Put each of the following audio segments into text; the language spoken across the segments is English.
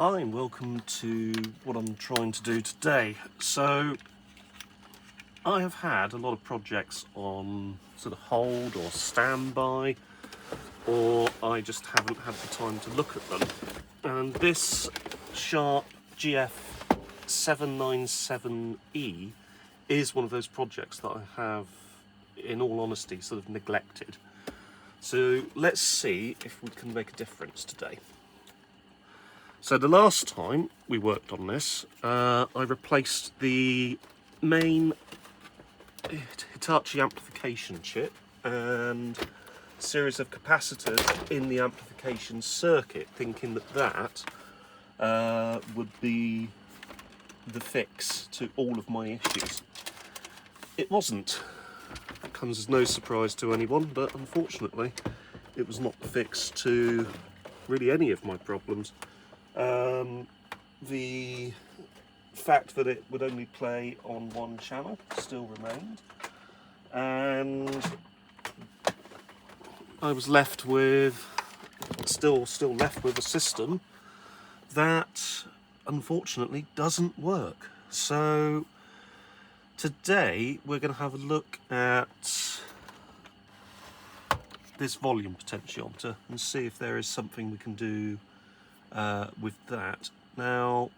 Hi and welcome to what I'm trying to do today. So I have had a lot of projects on sort of hold or standby, or I just haven't had the time to look at them. And this Sharp GF 797E is one of those projects that I have, in all honesty, sort of neglected. So let's see if we can make a difference today. So the last time we worked on this, I replaced the main Hitachi amplification chip and a series of capacitors in the amplification circuit, thinking that that would be the fix to all of my issues. It wasn't. It comes as no surprise to anyone, but unfortunately it was not the fix to really any of my problems. The fact that it would only play on one channel still remained, and I was left with still left with a system that unfortunately doesn't work. So today we're going to have a look at this volume potentiometer and see if there is something we can do with that. Now,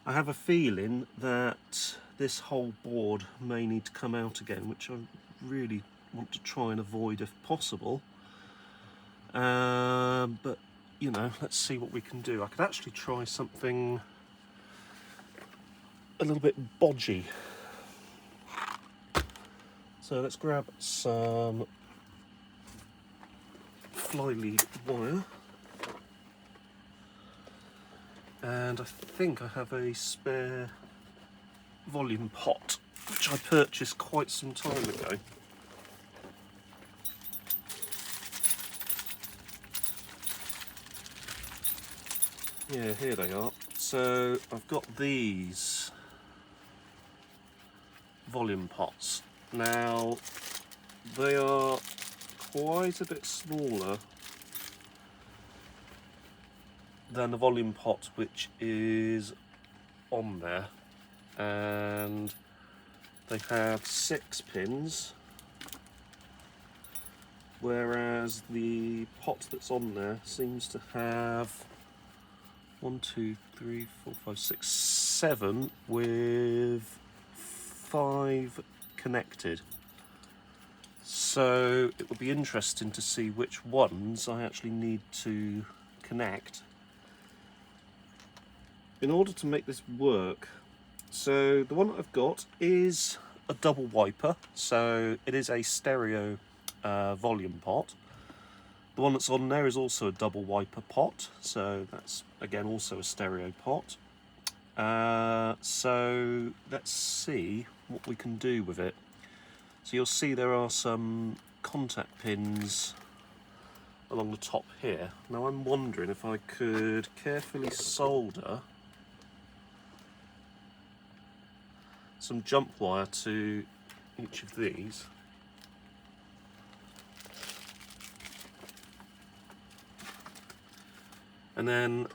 I have a feeling that this whole board may need to come out again, which I really want to try and avoid if possible. But, you know, let's see what we can do. I could actually try something a little bit bodgy. So let's grab some fly-lead wire. And I think I have a spare volume pot, which I purchased quite some time ago. Yeah, here they are. So I've got these volume pots. Now, they are quite a bit smaller than the volume pot which is on there, and they have 6 pins, whereas the pot that's on there seems to have 1, 2, 3, 4, 5, 6, 7 with 5 connected. So it would be interesting to see which ones I actually need to connect in order to make this work. So the one that I've got is a double wiper, so it is a stereo volume pot. The one that's on there is also a double wiper pot, so that's again also a stereo pot. So let's see what we can do with it. So you'll see there are some contact pins along the top here. Now I'm wondering if I could carefully solder some jump wire to each of these. And then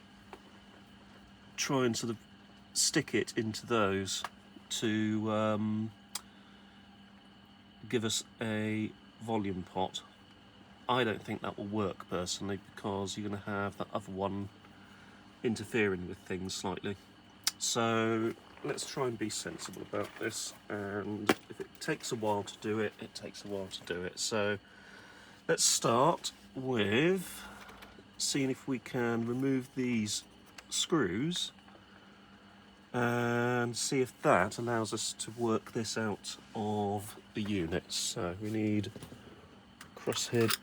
try and sort of stick it into those to give us a volume pot. I don't think that will work personally, because you're going to have that other one interfering with things slightly. So let's try and be sensible about this, and if it takes a while to do it, it takes a while to do it. So let's start with seeing if we can remove these screws and see if that allows us to work this out of the units. So we need a crosshead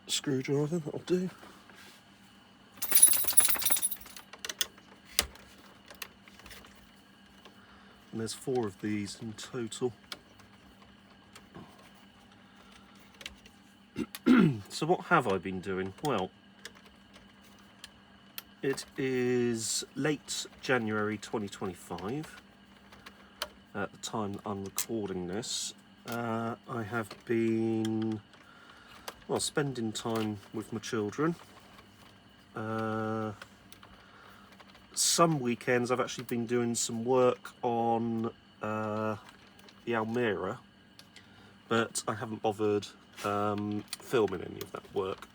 screwdriver, that'll do. And there's 4 of these in total. So what have I been doing? Well, it is late January 2025 at the time that I'm recording this. I have been, well, spending time with my children, some weekends I've actually been doing some work on the Almira, but I haven't bothered filming any of that work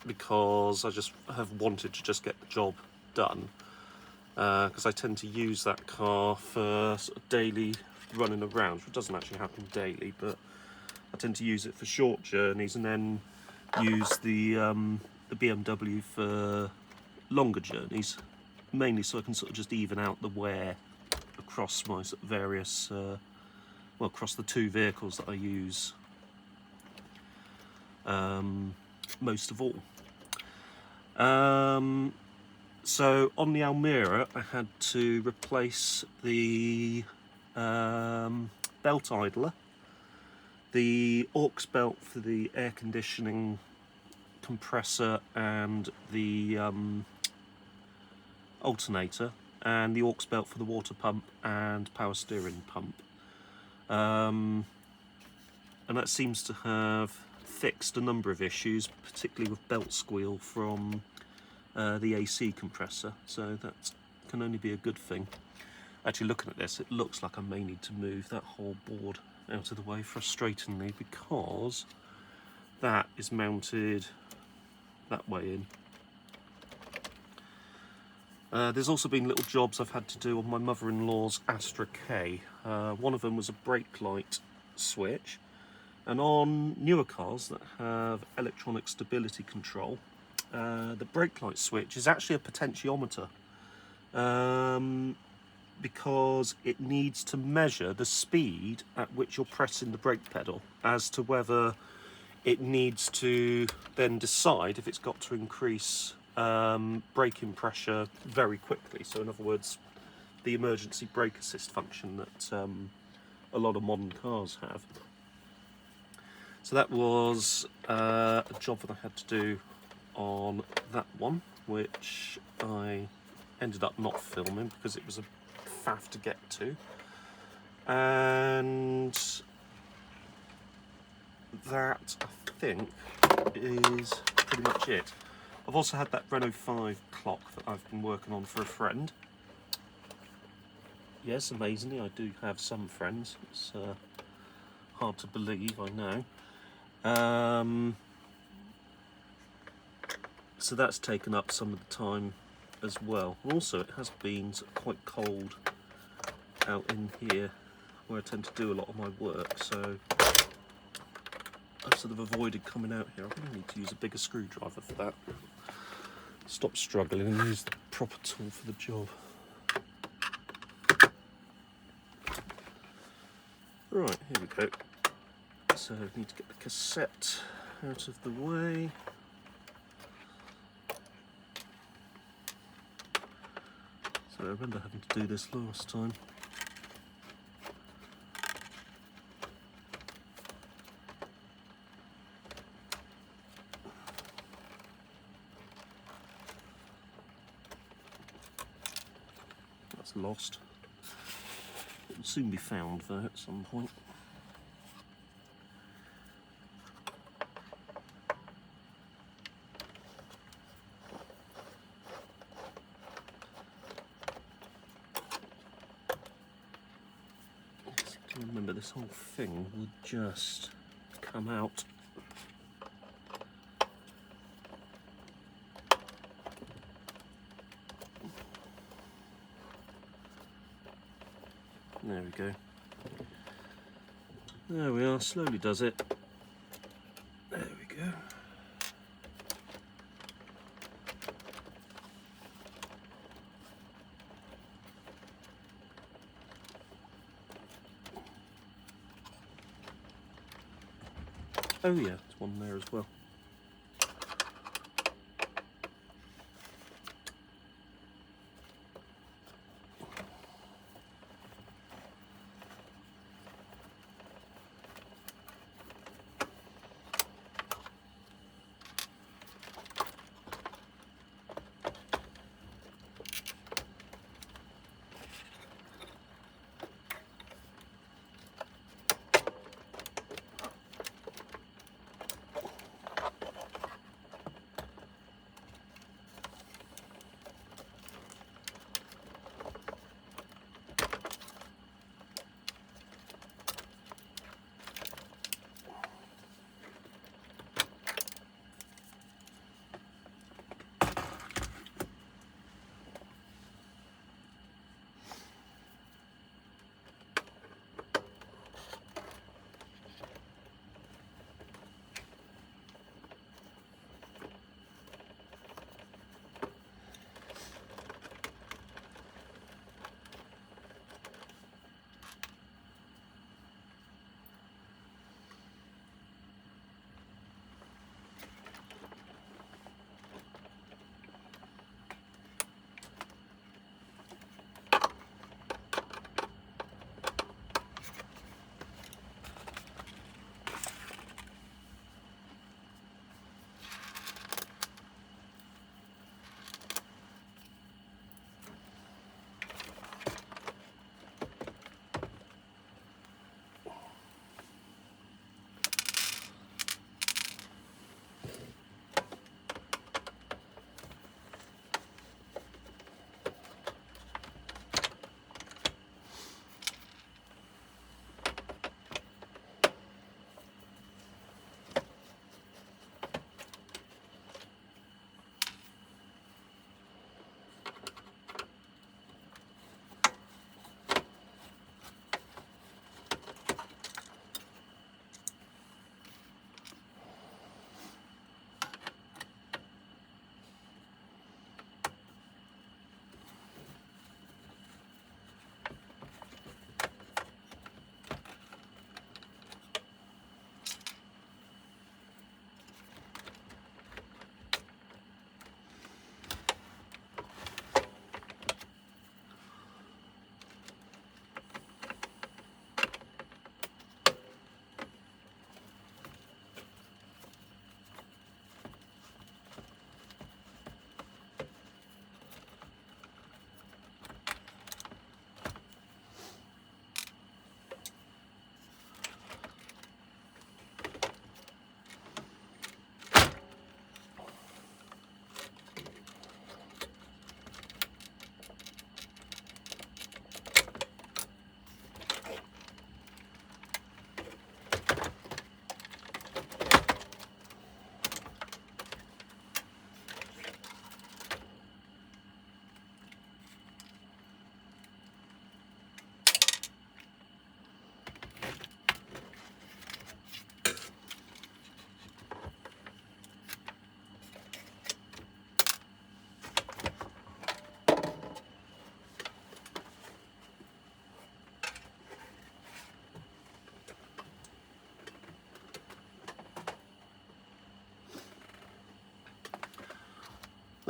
because I just have wanted to just get the job done, because I tend to use that car for sort of daily running around, which doesn't actually happen daily, but I tend to use it for short journeys and then use the BMW for longer journeys, mainly so I can sort of just even out the wear across my sort of various, well, across the two vehicles that I use most of all. So on the Almira I had to replace the belt idler, the aux belt for the air conditioning compressor and the alternator, and the aux belt for the water pump and power steering pump. And that seems to have fixed a number of issues, particularly with belt squeal from the AC compressor, so that can only be a good thing. Actually, looking at this, it looks like I may need to move that whole board out of the way, frustratingly, because that is mounted that way in. There's also been little jobs I've had to do on my mother-in-law's Astra K. One of them was a brake light switch, and on newer cars that have electronic stability control, the brake light switch is actually a potentiometer, because it needs to measure the speed at which you're pressing the brake pedal as to whether it needs to then decide if it's got to increase braking pressure very quickly. So in other words, the emergency brake assist function that a lot of modern cars have. So that was a job that I had to do on that one, which I ended up not filming because it was a faff to get to. And that, I think, is pretty much it. I've also had that Renault 5 clock that I've been working on for a friend. Yes, amazingly, I do have some friends. It's hard to believe, I know. So that's taken up some of the time as well. Also, it has been sort of quite cold out in here where I tend to do a lot of my work, so I've sort of avoided coming out here. I really need to use a bigger screwdriver for that. Stop struggling and use the proper tool for the job. Right, here we go. So I need to get the cassette out of the way. So I remember having to do this last time. That's lost. It will soon be found though at some point. Remember, this whole thing would just come out. There we go. There we are, slowly does it. There we go. Oh yeah, there's one there as well.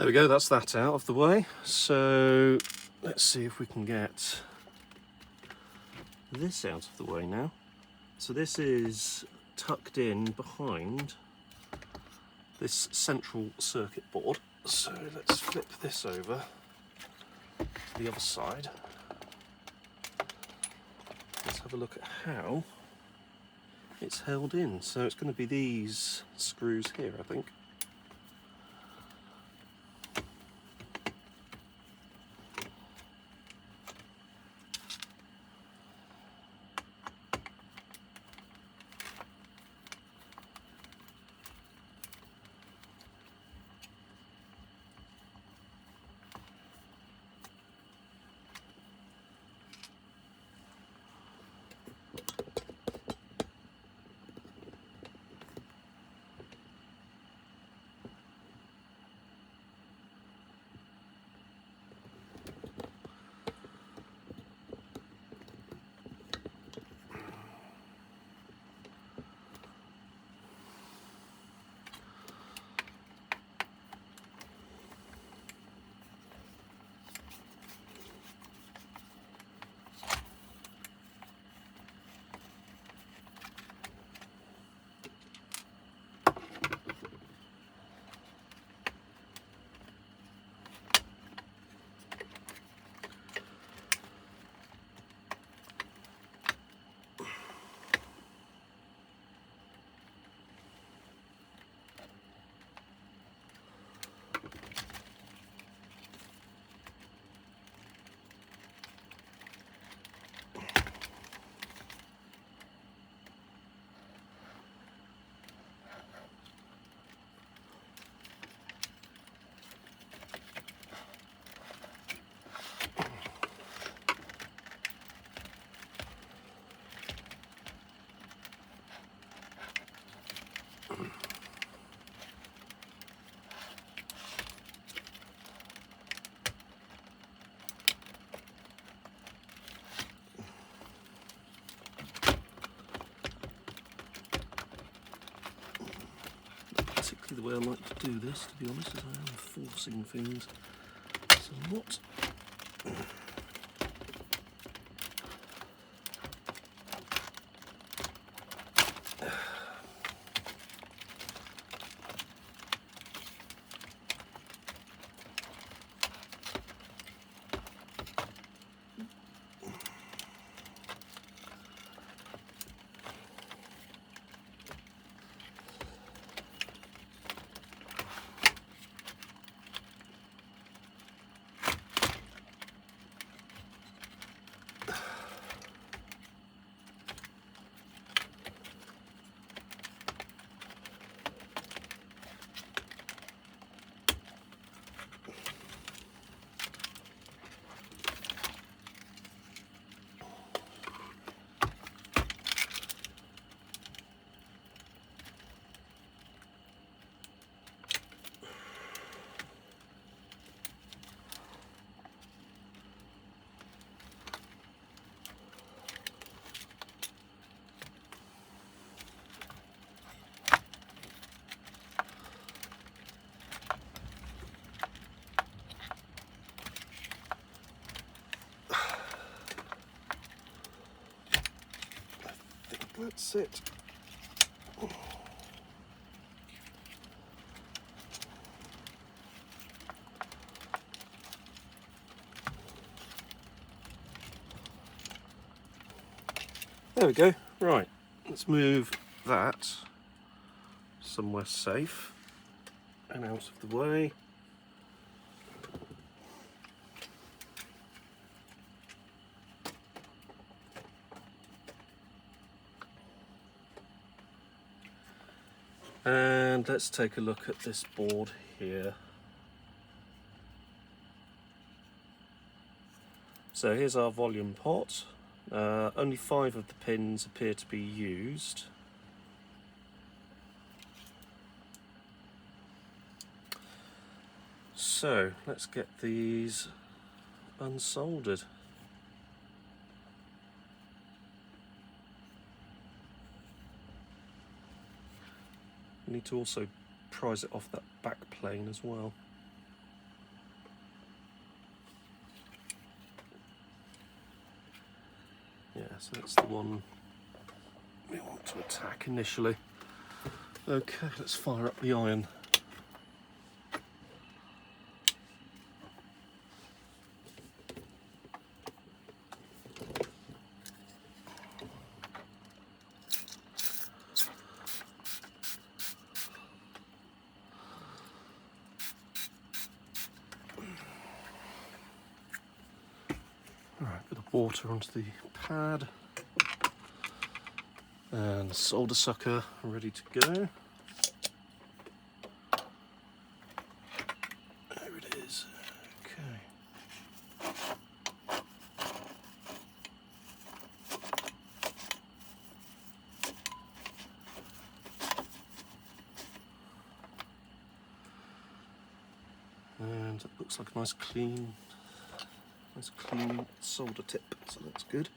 There we go, that's that out of the way. So let's see if we can get this out of the way now. So this is tucked in behind this central circuit board. So let's flip this over to the other side. Let's have a look at how it's held in. So it's going to be these screws here, I think. Particularly the way I like to do this, to be honest, is I am forcing things somewhat. That's it. There we go. Right, let's move that somewhere safe and out of the way. And let's take a look at this board here. So here's our volume pot. Only 5 of the pins appear to be used. So let's get these unsoldered. We need to also prise it off that back plane as well. so that's the one we want to attack initially. Okay, let's fire up the iron. Alright, bit of water onto the pad. And the solder sucker ready to go. There it is. Okay. And it looks like a nice clean solder tip, so that's good.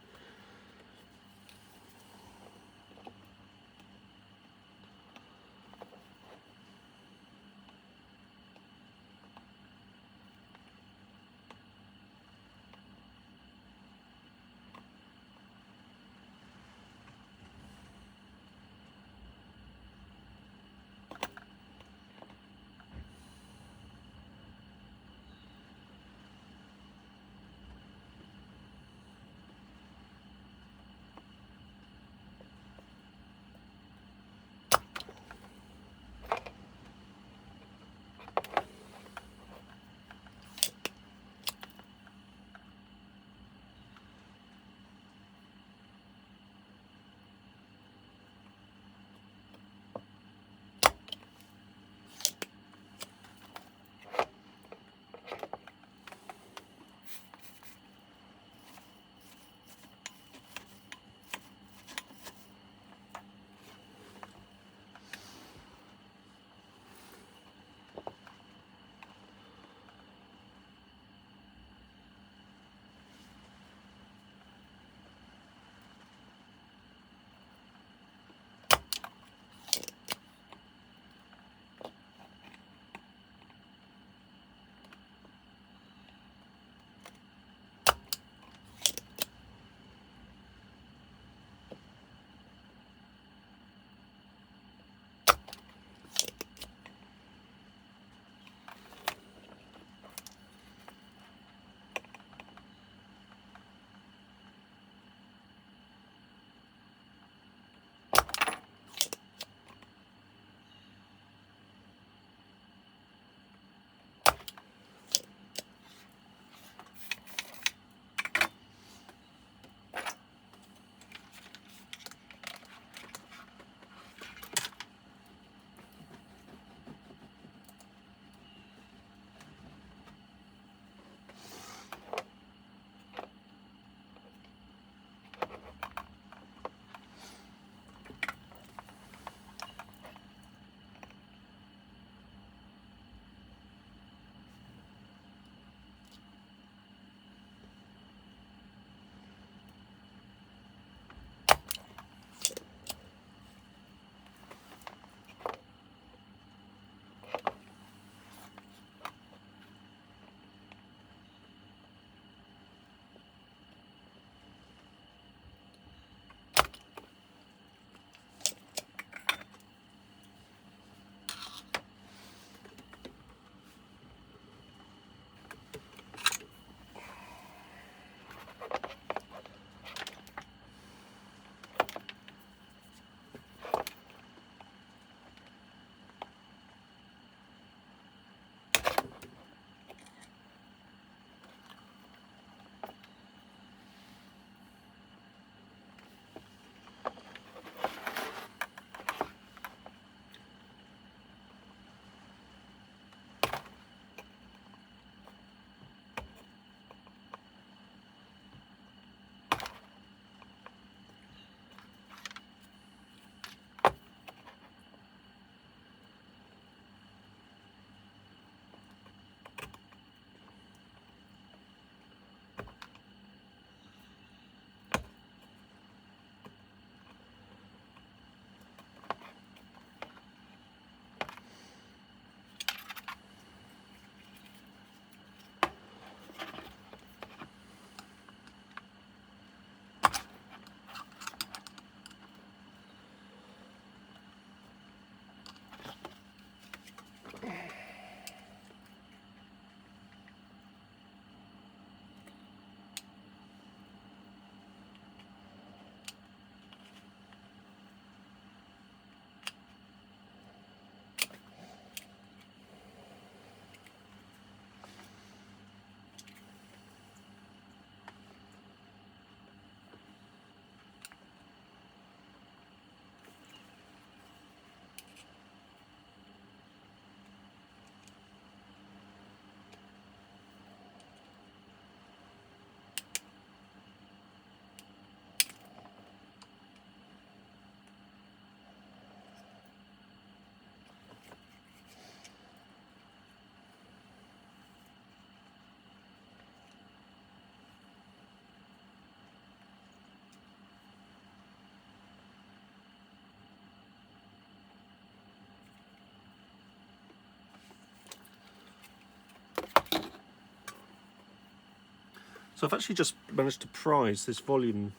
So I've actually just managed to prise this volume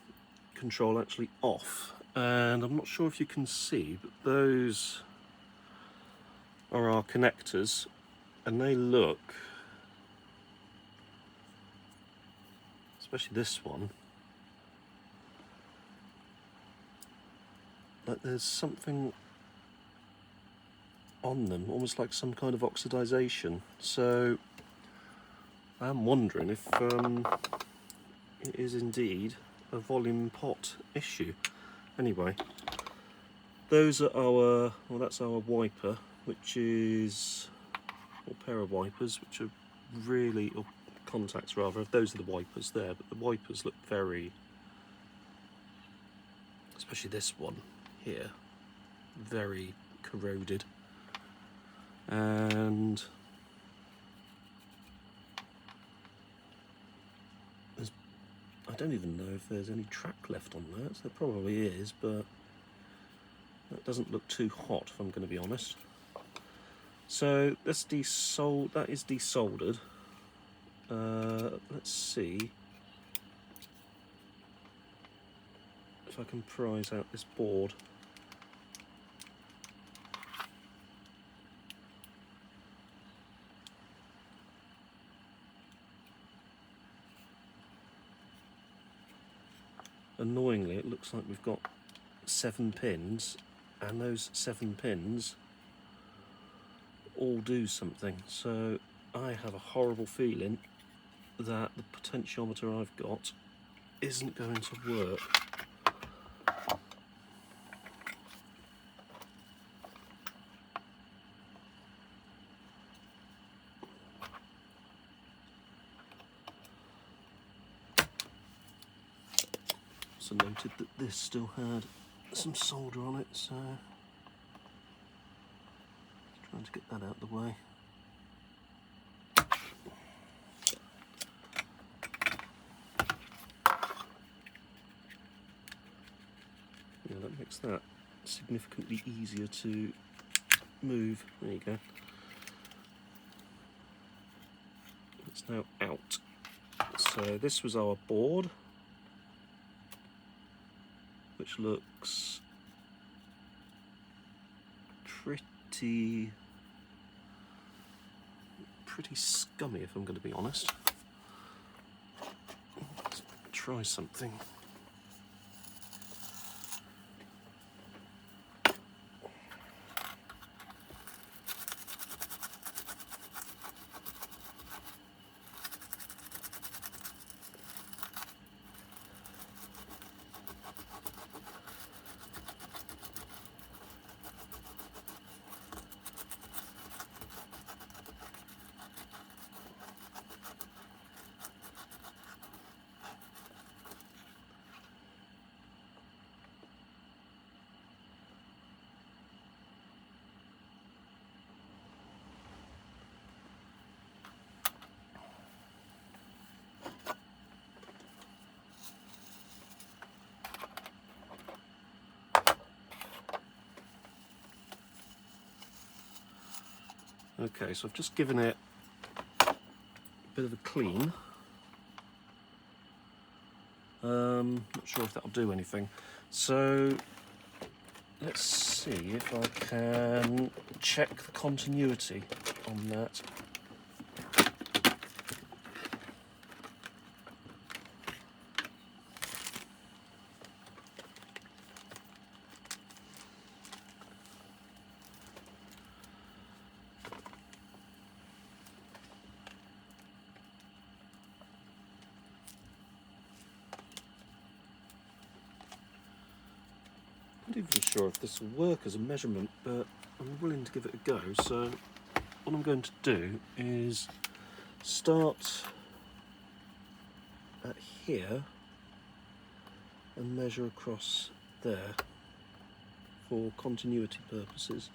control actually off, and I'm not sure if you can see, but those are our connectors, and they look, especially this one, like there's something on them, almost like some kind of oxidization. So I'm wondering if it is indeed a volume pot issue. Anyway, those are our, well, that's our wiper, which is, or pair of wipers, which are really, or contacts rather, those are the wipers there, but the wipers look very, especially this one here, very corroded. And I don't even know if there's any track left on that. So there probably is, but that doesn't look too hot, if I'm going to be honest. So that's that is desoldered. Let's see if I can prise out this board. Annoyingly, it looks like we've got 7 pins, and those 7 pins all do something. So I have a horrible feeling that the potentiometer I've got isn't going to work. Also noted that this still had some solder on it, so trying to get that out of the way. Yeah, that makes that significantly easier to move. There you go. It's now out. So this was our board, which looks pretty scummy, if I'm going to be honest. Let's try something. Okay, so I've just given it a bit of a clean. Not sure if that'll do anything. So let's see if I can check the continuity on that. I'm not even sure if this will work as a measurement, but I'm willing to give it a go. So what I'm going to do is start at here and measure across there for continuity purposes.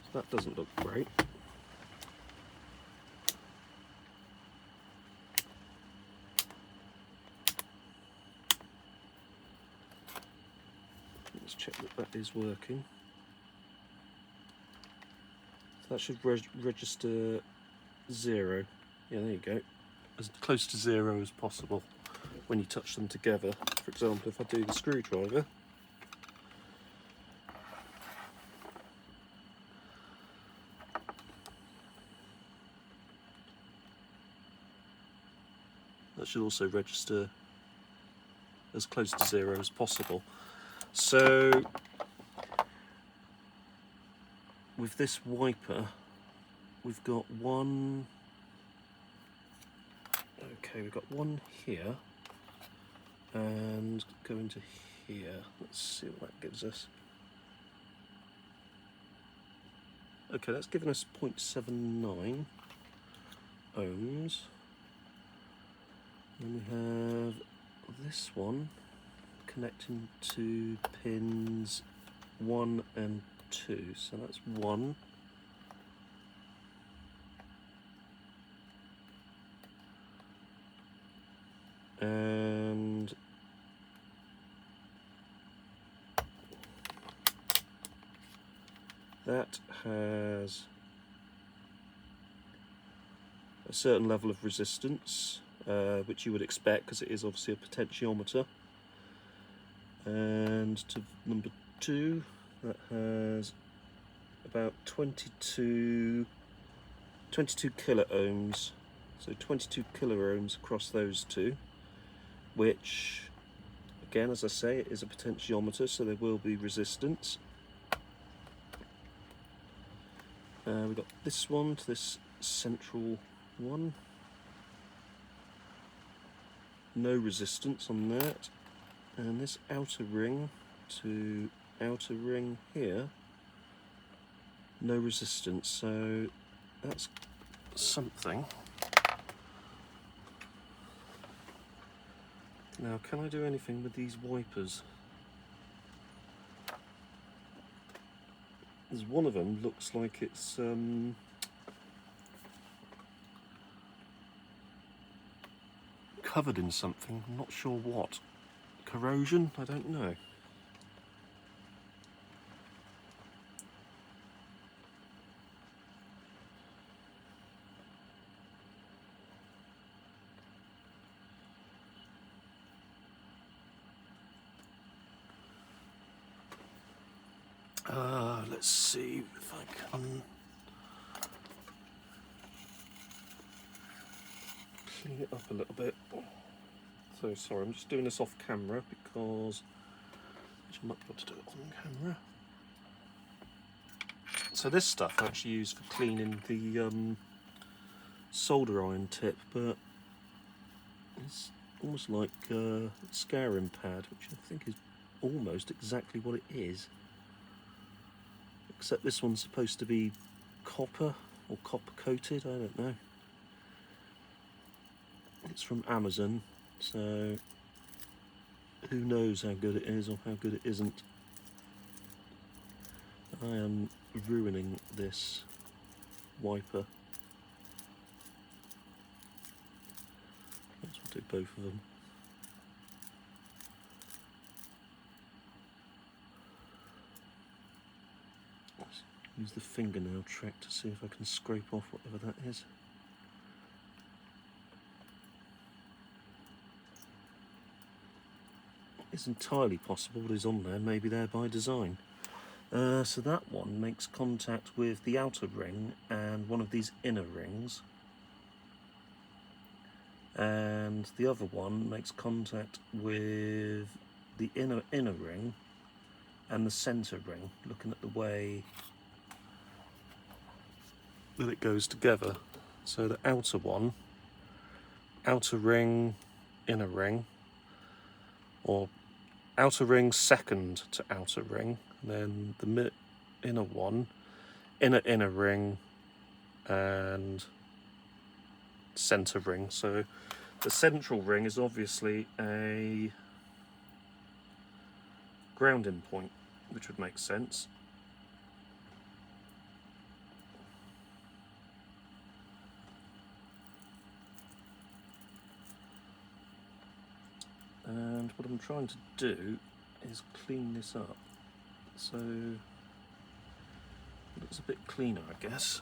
So that doesn't look great. Let's check that that is working. that should register 0. Yeah, there you go. As close to 0 as possible when you touch them together. For example, if I do the screwdriver, that should also register as close to 0 as possible. So with this wiper, we've got one. Okay, we've got one here, and go into here. Let's see what that gives us. Okay, that's given us 0.79 ohms. Then we have this one connecting to pins 1 and 2. So that's 1. And that has a certain level of resistance, which you would expect because it is obviously a potentiometer. And to number 2, that has about 22 kilo ohms, so 22 kilo ohms across those two, which again, as I say, it is a potentiometer, so there will be resistance. We've got this one to this central one, no resistance on that, and this outer ring to outer ring here, no resistance, so that's something. Now, can I do anything with these wipers? There's one of them looks like it's covered in something, I'm not sure what. Corrosion? I don't know. Let's see if I can clean it up a little bit. So sorry, I'm just doing this off camera because I might be able to do it on camera. So this stuff I actually use for cleaning the solder iron tip, but it's almost like a scouring pad, which I think is almost exactly what it is. Except this one's supposed to be copper or copper coated, I don't know. It's from Amazon, so who knows how good it is or how good it isn't. I am ruining this wiper. Let's do both of them. Let's use the fingernail trick to see if I can scrape off whatever that is. It's entirely possible what is on there, maybe there by design. So that one makes contact with the outer ring and one of these inner rings, and the other one makes contact with the inner ring and the centre ring, looking at the way that it goes together. So the outer one, outer ring, inner ring, or outer ring second to outer ring, and then the inner one, inner ring, and centre ring. So the central ring is obviously a grounding point, which would make sense. And what I'm trying to do is clean this up. So Looks a bit cleaner, I guess.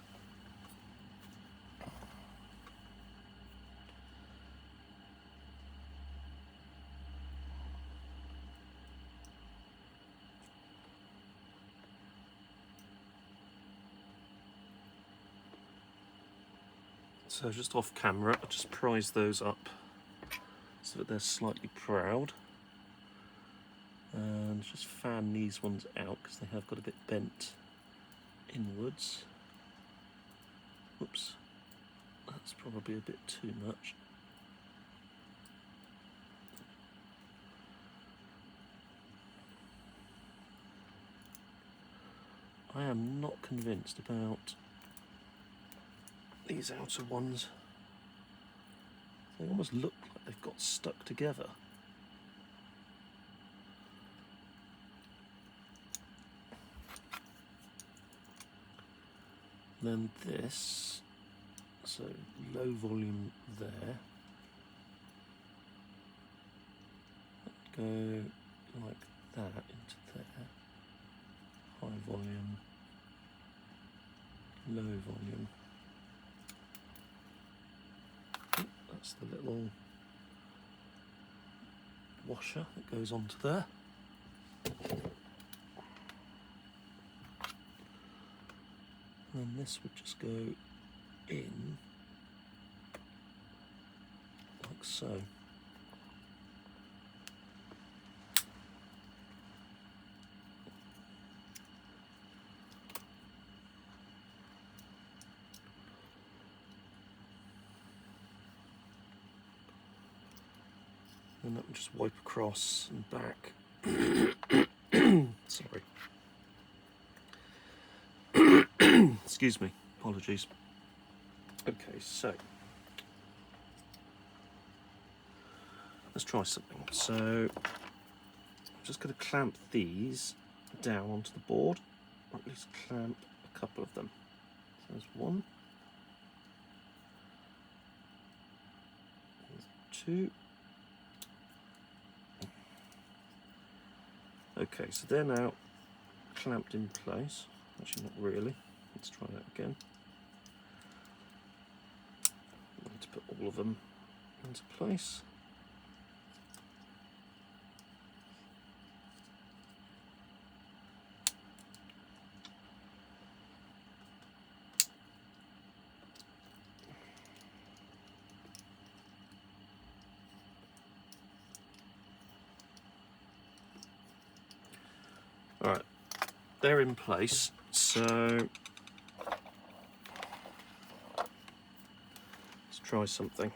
So just off camera, I just prise those up so that they're slightly proud. And just fan these ones out because they have got a bit bent inwards. Oops, that's probably a bit too much. I am not convinced about these outer ones. They almost look like they've got stuck together. Then this, so low volume there. Go like that into there. High volume, low volume. That's the little washer that goes onto there. And then this would just go in like so. And that would just wipe across and back. Sorry. Excuse me, apologies. Okay, so let's try something. So I'm just going to clamp these down onto the board, or at least clamp a couple of them. So there's one, there's two. Okay, so they're now clamped in place. Actually, not really. Let's try that again. I need to put all of them into place. All right, they're in place. So let's try something.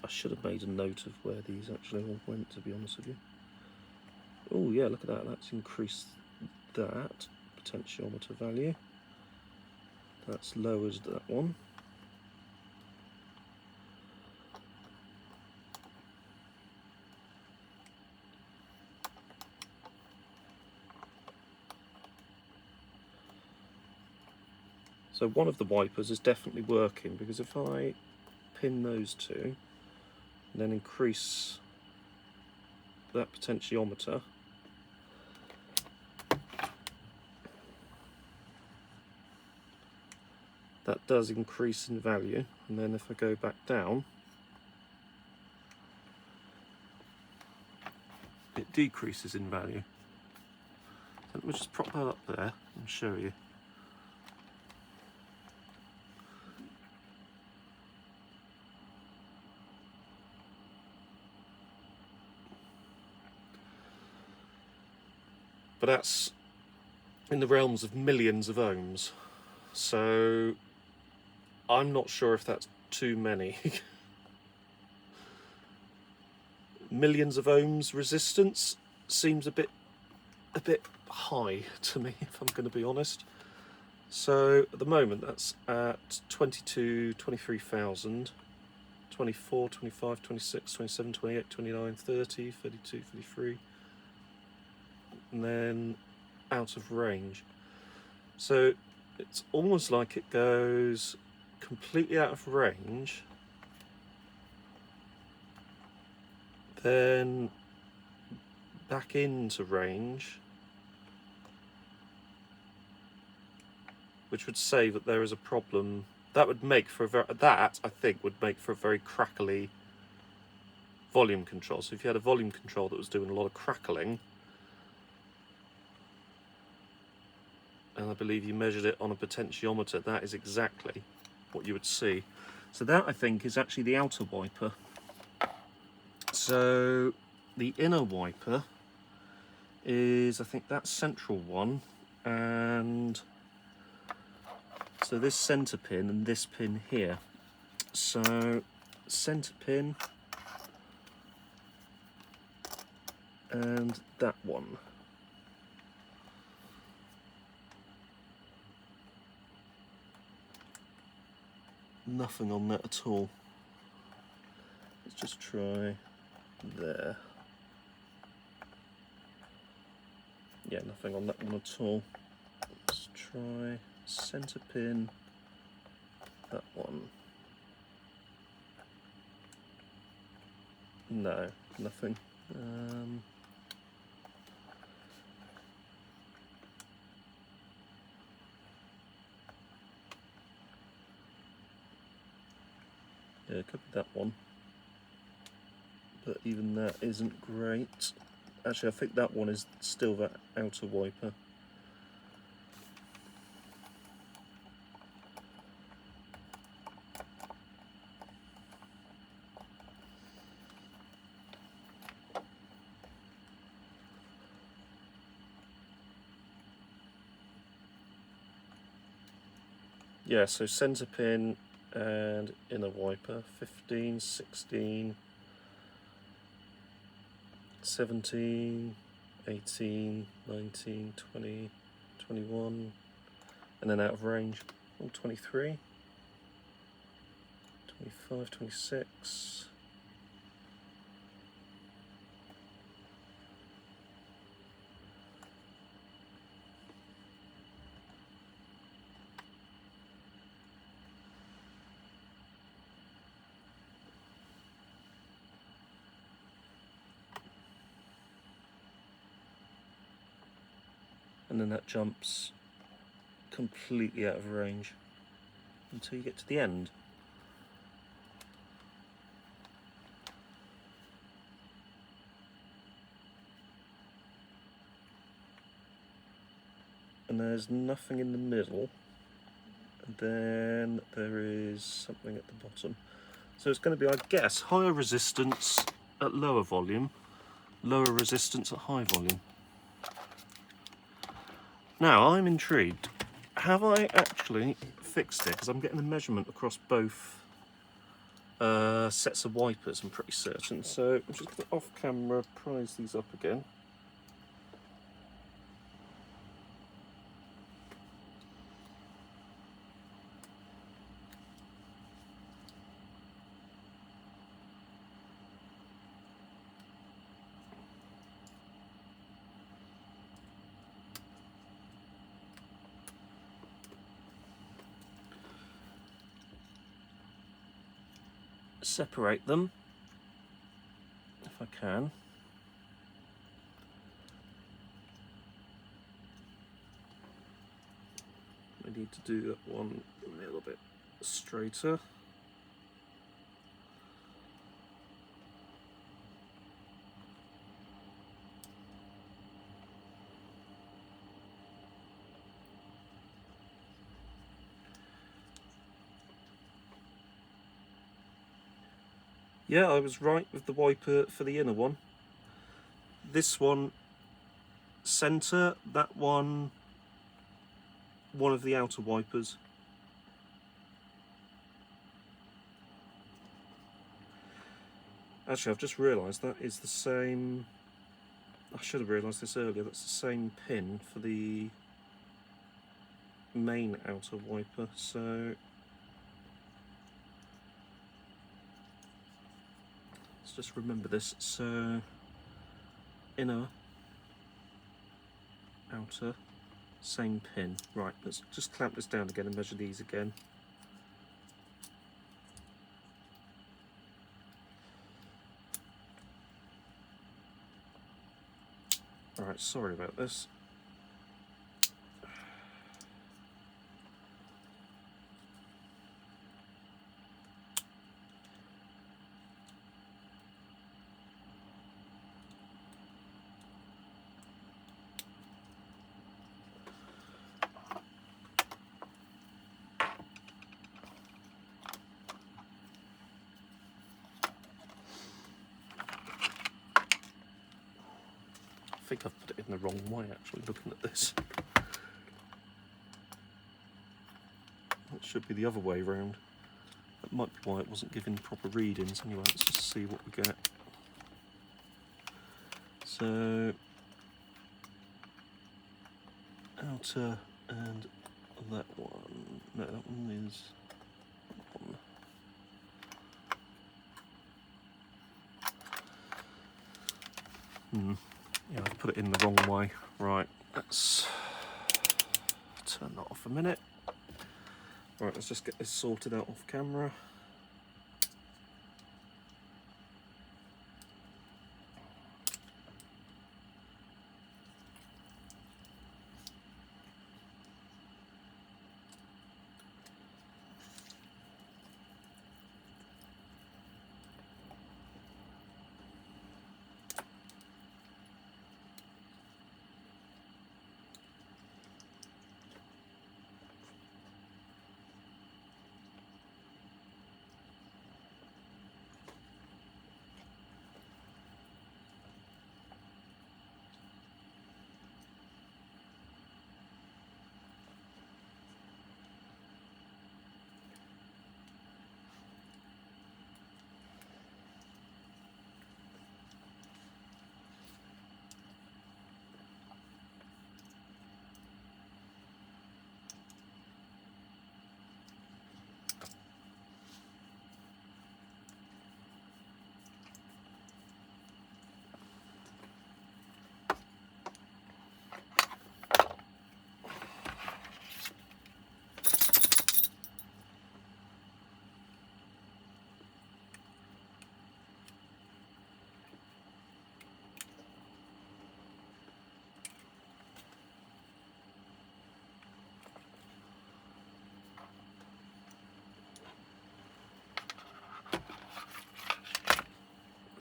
I should have made a note of where these actually all went, to be honest with you. Oh yeah, look at that, that's increased that potentiometer value. That's lowered that one. So one of the wipers is definitely working, because if I pin those two and then increase that potentiometer, that does increase in value, and then if I go back down, it decreases in value. So let me just prop that up there and show you. But that's in the realms of millions of ohms, so I'm not sure if that's too many. Millions of ohms resistance seems a bit high to me, if I'm going to be honest. So at the moment that's at 22, 23,000, 24, 25, 26, 27, 28, 29, 30, 32, 33, and then out of range. So it's almost like it goes completely out of range, then back into range, which would say that there is a problem. That would make for that I think would make for a very crackly volume control. So if you had a volume control that was doing a lot of crackling, and I believe you measured it on a potentiometer, that is exactly what you would see. So that, I think, is actually the outer wiper. So the inner wiper is, I think, that central one, and so this centre pin and this pin here. So centre pin and that one. Nothing on that at all. Let's just try there. Yeah, nothing on that one at all. Let's try centre pin, that one. No, nothing. Yeah, it could be that one, but even that isn't great. Actually, I think that one is still that outer wiper. Yeah, so centre pin and inner wiper, 15, 16, 17, 18, 19, 20, 21, and then out of range, 23, 25, 26. And then that jumps completely out of range until you get to the end. And there's nothing in the middle, and then there is something at the bottom. So it's going to be, I guess, higher resistance at lower volume, lower resistance at high volume. Now, I'm intrigued. Have I actually fixed it? Because I'm getting a measurement across both sets of wipers, I'm pretty certain. So I'm just going to off camera prise these up again. Separate them, if I can. I need to do that one a little bit straighter. Yeah, I was right with the wiper for the inner one. This one, centre, that one of the outer wipers. Actually, I've just realised that is the same. I should have realised this earlier. That's the same pin for the main outer wiper. So let's just remember this. So inner outer, same pin. Right, let's just clamp this down again and measure these again. Alright, sorry about this. I think I've put it in the wrong way actually, looking at this. It should be the other way round. That might be why it wasn't giving proper readings. Anyway, let's just see what we get. So, outer and that one. No, that one is one. Yeah, I've put it in the wrong way. Right, let's turn that off a minute. Right, let's just get this sorted out off camera.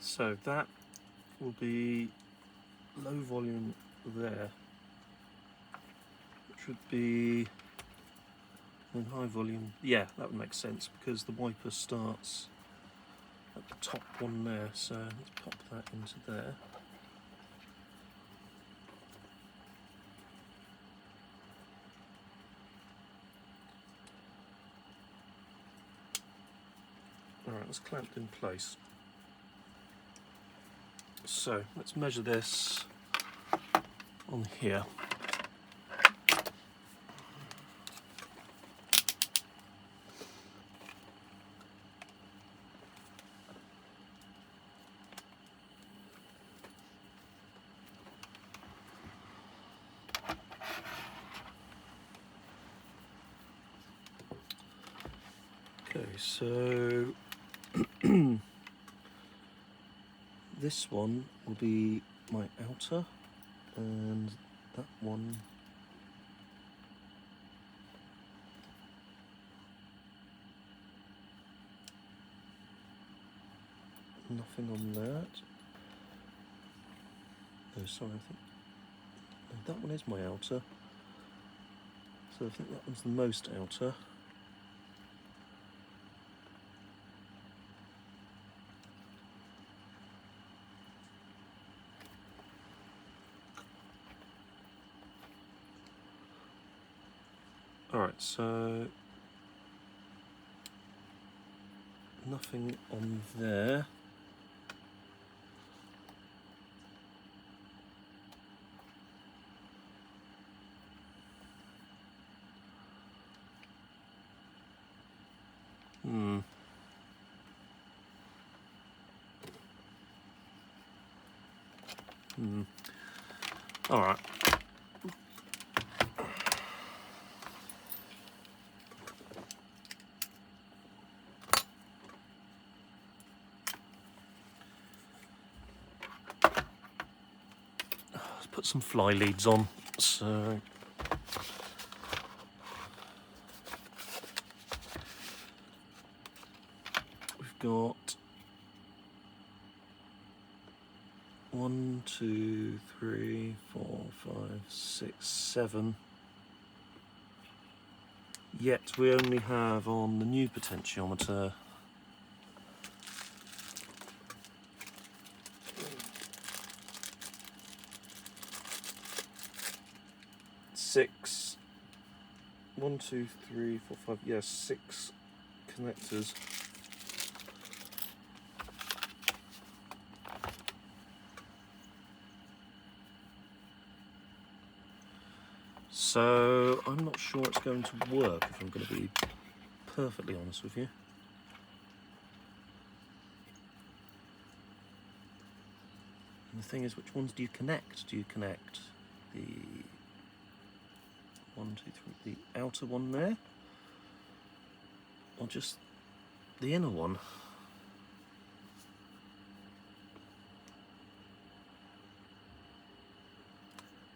So that will be low volume there, which would be then high volume. Yeah, that would make sense because the wiper starts at the top one there. So let's pop that into there. Alright, that's clamped in place. So let's measure this on here. Okay, so this one will be my outer, and that one nothing on that. Oh, sorry, I think no, that one is my outer. So I think that one's the most outer. Alright, so nothing on there. Alright, put some fly leads on. So we've got 1, 2, 3, 4, 5, 6, 7. Yet we only have on the new potentiometer 6. 1, 2, 3, 4, 5. Yes, 6 connectors. So I'm not sure it's going to work, if I'm going to be perfectly honest with you. And the thing is, which ones do you connect? Do you connect the 1, 2, 3, the outer one there, or just the inner one?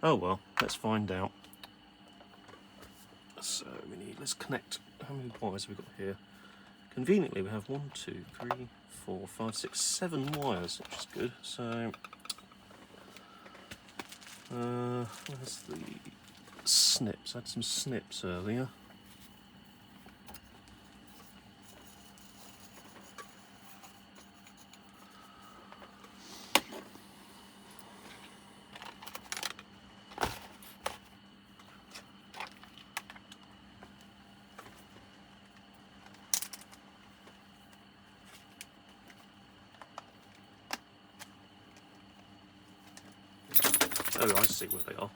Oh well, let's find out. So let's connect. How many wires have we got here? Conveniently, we have 1, 2, 3, 4, 5, 6, 7 wires, which is good. So, where's the snips? I had some snips earlier. Oh, I see where they are.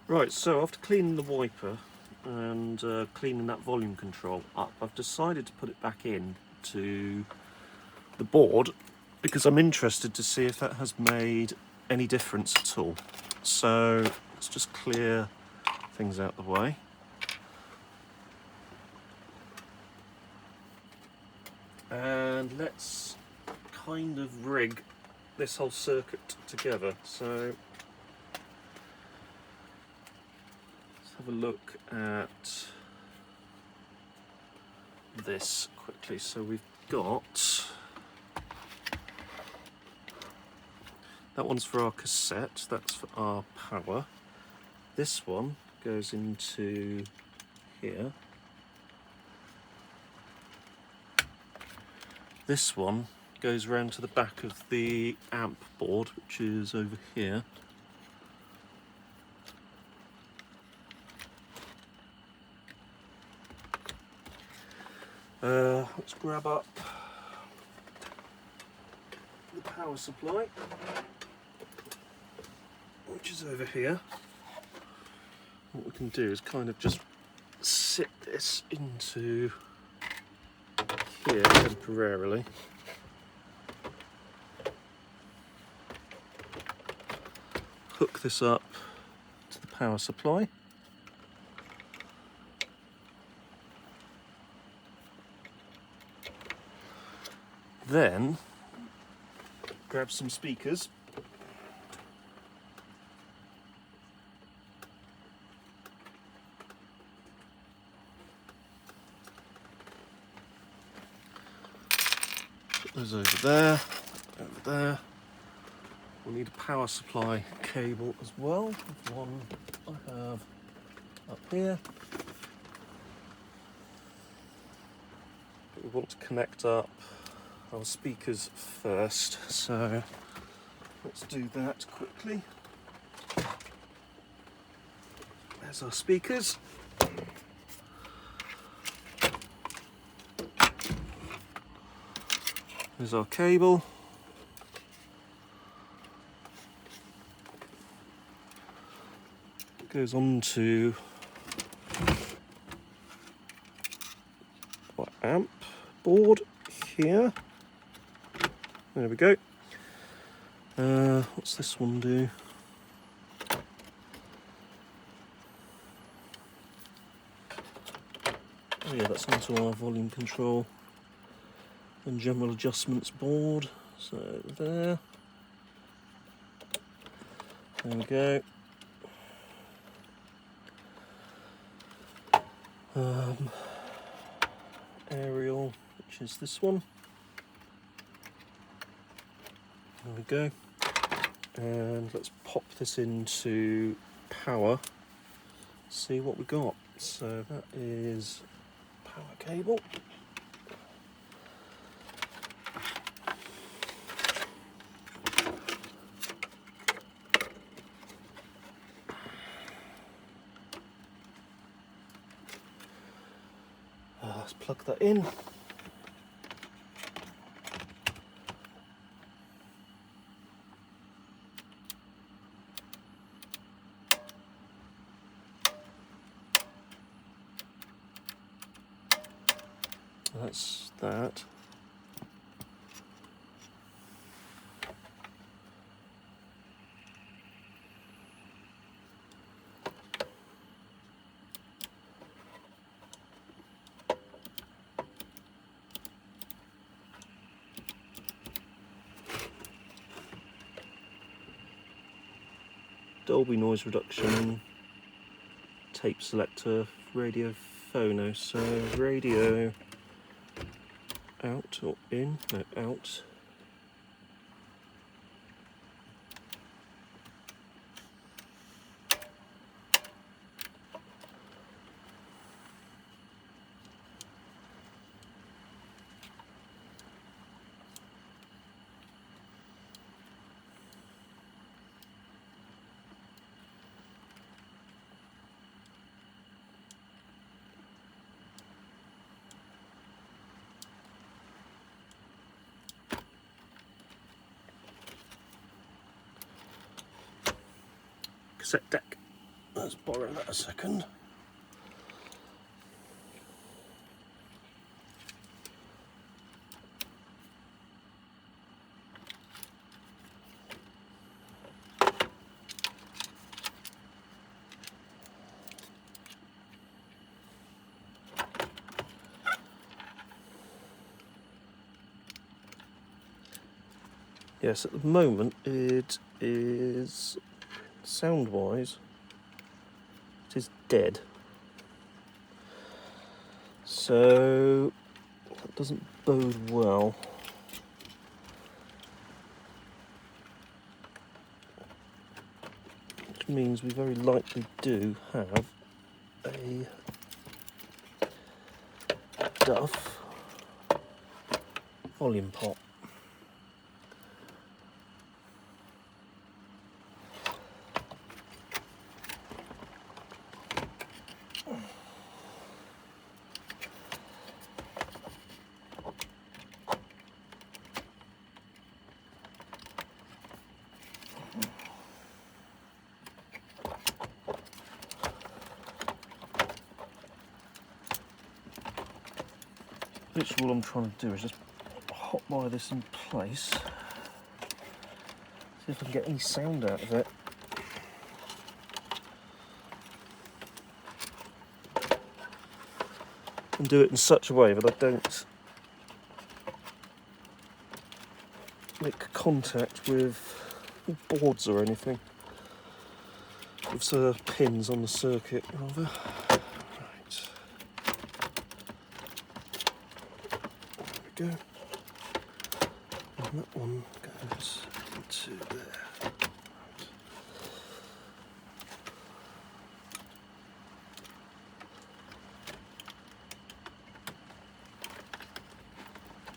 Right, so after cleaning the wiper and cleaning that volume control up, I've decided to put it back in to the board because I'm interested to see if that has made any difference at all. So let's just clear things out the way. And let's kind of rig this whole circuit together. So let's have a look at this quickly. So we've got that one's for our cassette, that's for our power. This one goes into here. This one goes round to the back of the amp board, which is over here. Let's grab up the power supply, which is over here. What we can do is kind of just sit this into here temporarily. Hook this up to the power supply. Then grab some speakers. Put those over there, over there. We'll need a power supply cable as well. One I have up here. But we want to connect up our speakers first, so let's do that quickly. There's our speakers. There's our cable. It goes on to our amp board here. There we go. What's this one do? Oh yeah, that's onto our volume control and general adjustments board. So there. There we go. Aerial, which is this one. There we go. And let's pop this into power, see what we got. So that is power cable. Let's plug that in. That's that. Dolby noise reduction, tape selector, radio phono. So radio out or in? No, out. Cassette deck. Let's borrow that a second. Yes, at the moment it is, sound-wise, it is dead. So that doesn't bode well. Which means we very likely do have a Duff volume pot. Literally all I'm trying to do is just hotwire this in place, see if I can get any sound out of it. And do it in such a way that I don't make contact with boards or anything, with pins on the circuit rather. Right. There we go. And that one goes into there.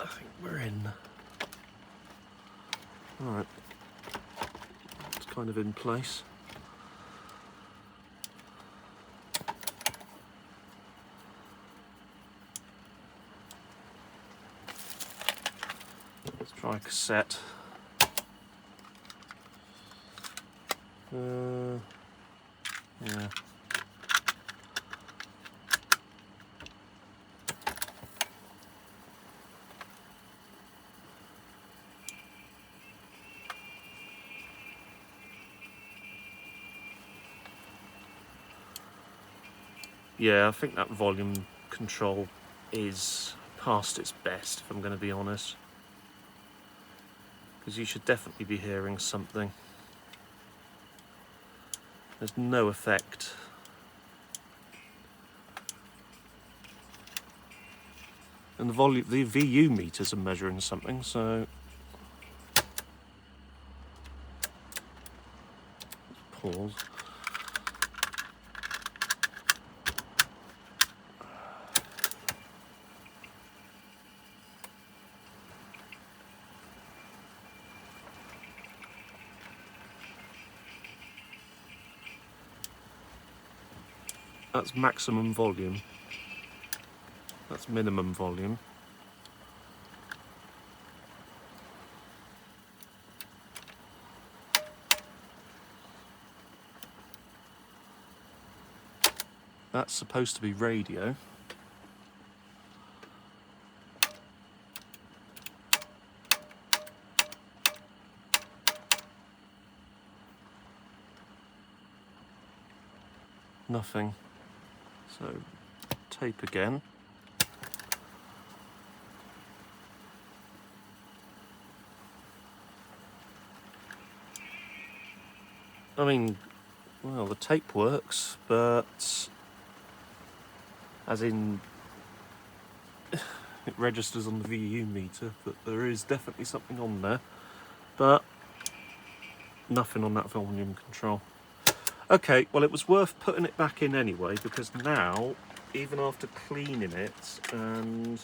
I think we're in. Alright. It's kind of in place. Let's try cassette. Yeah. Yeah, I think that volume control is past its best, if I'm going to be honest. Because you should definitely be hearing something. There's no effect. And the VU meters are measuring something, so pause. That's maximum volume. That's minimum volume. That's supposed to be radio. Nothing. So, tape again. I mean, well, the tape works, but as in it registers on the VU meter that there is definitely something on there, but nothing on that volume control. Okay, well, it was worth putting it back in anyway, because now, even after cleaning it and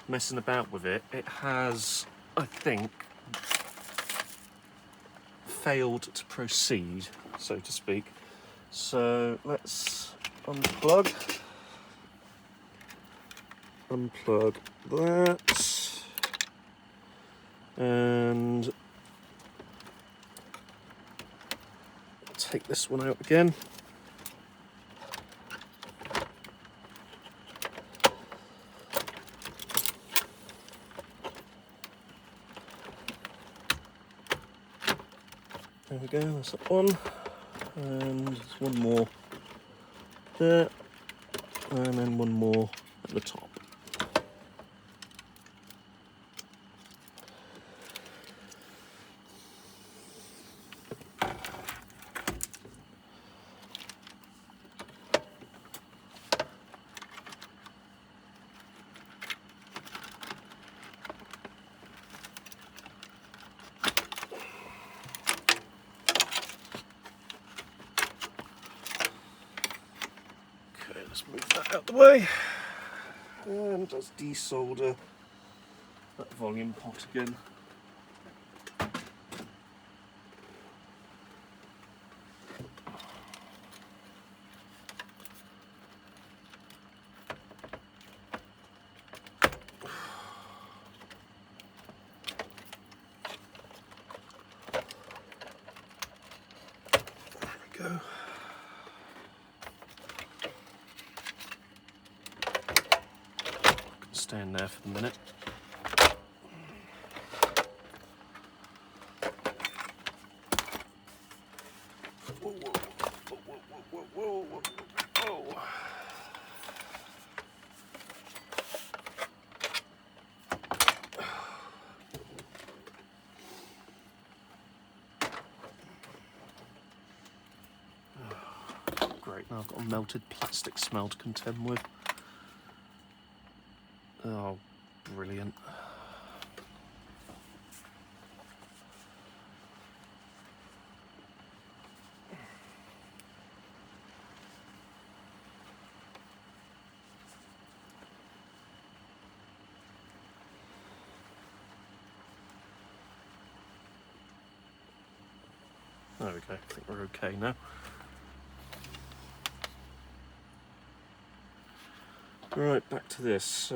messing about with it, it has, I think, failed to proceed, so to speak. So let's unplug that, and take this one out again. go, that's that one. And there's one more there, and then one more at the top. Let's move that out the way, and just desolder that volume pot again. There we go. Stand there for the minute. Whoa, whoa, whoa, whoa, whoa, whoa, whoa, whoa. Great, now I've got a melted plastic smell to contend with. Oh, brilliant. There we go, I think we're okay now. Right, back to this. So,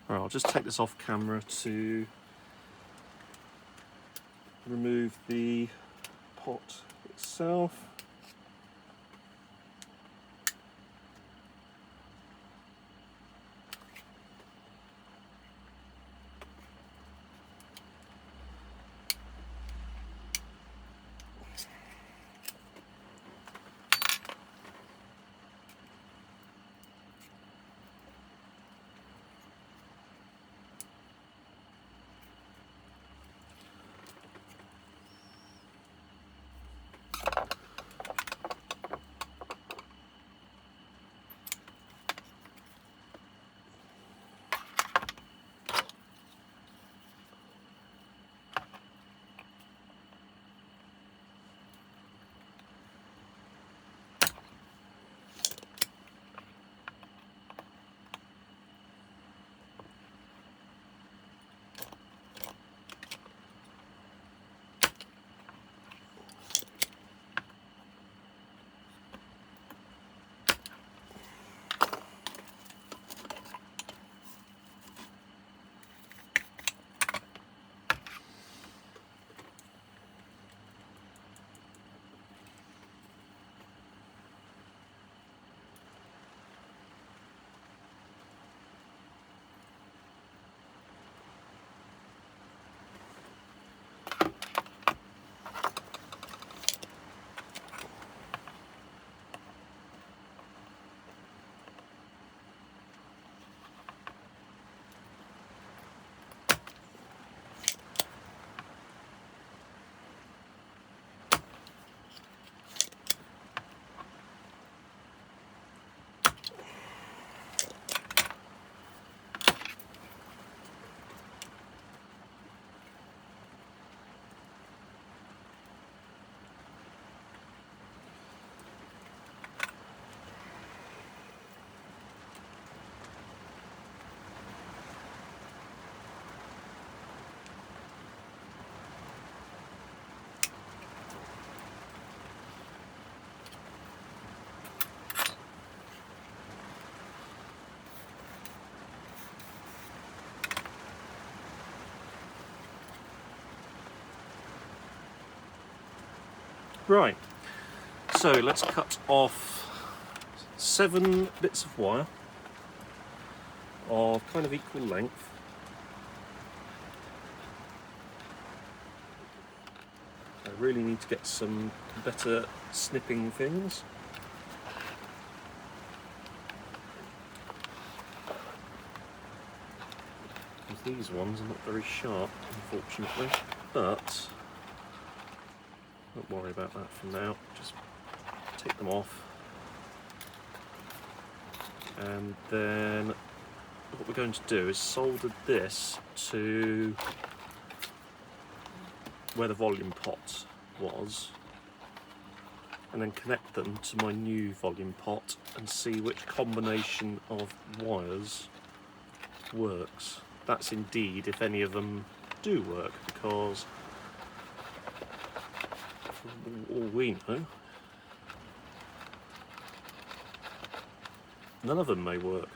right, I'll just take this off camera to remove the pot itself. Right, so let's cut off 7 bits of wire of kind of equal length. I really need to get some better snipping things. Because these ones are not very sharp, unfortunately, but don't worry about that for now. Just take them off. And then what we're going to do is solder this to where the volume pot was, and then connect them to my new volume pot and see which combination of wires works. That's indeed if any of them do work, because for all we know, none of them may work.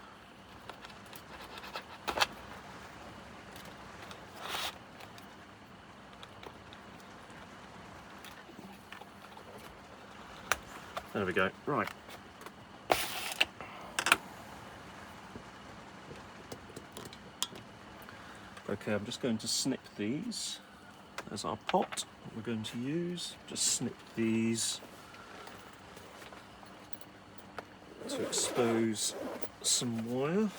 There we go. Right. Okay, I'm just going to snip these. There's our pot that we're going to use. Just snip these to expose some wire.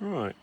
Right.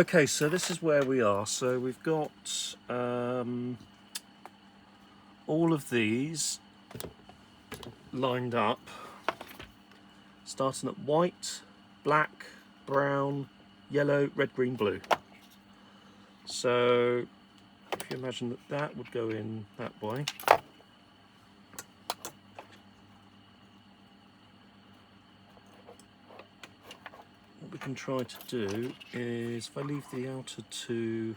Okay, so this is where we are. So we've got all of these lined up, starting at white, black, brown, yellow, red, green, blue. So if you imagine that that would go in that way. What we can try to do is, if I leave the outer two,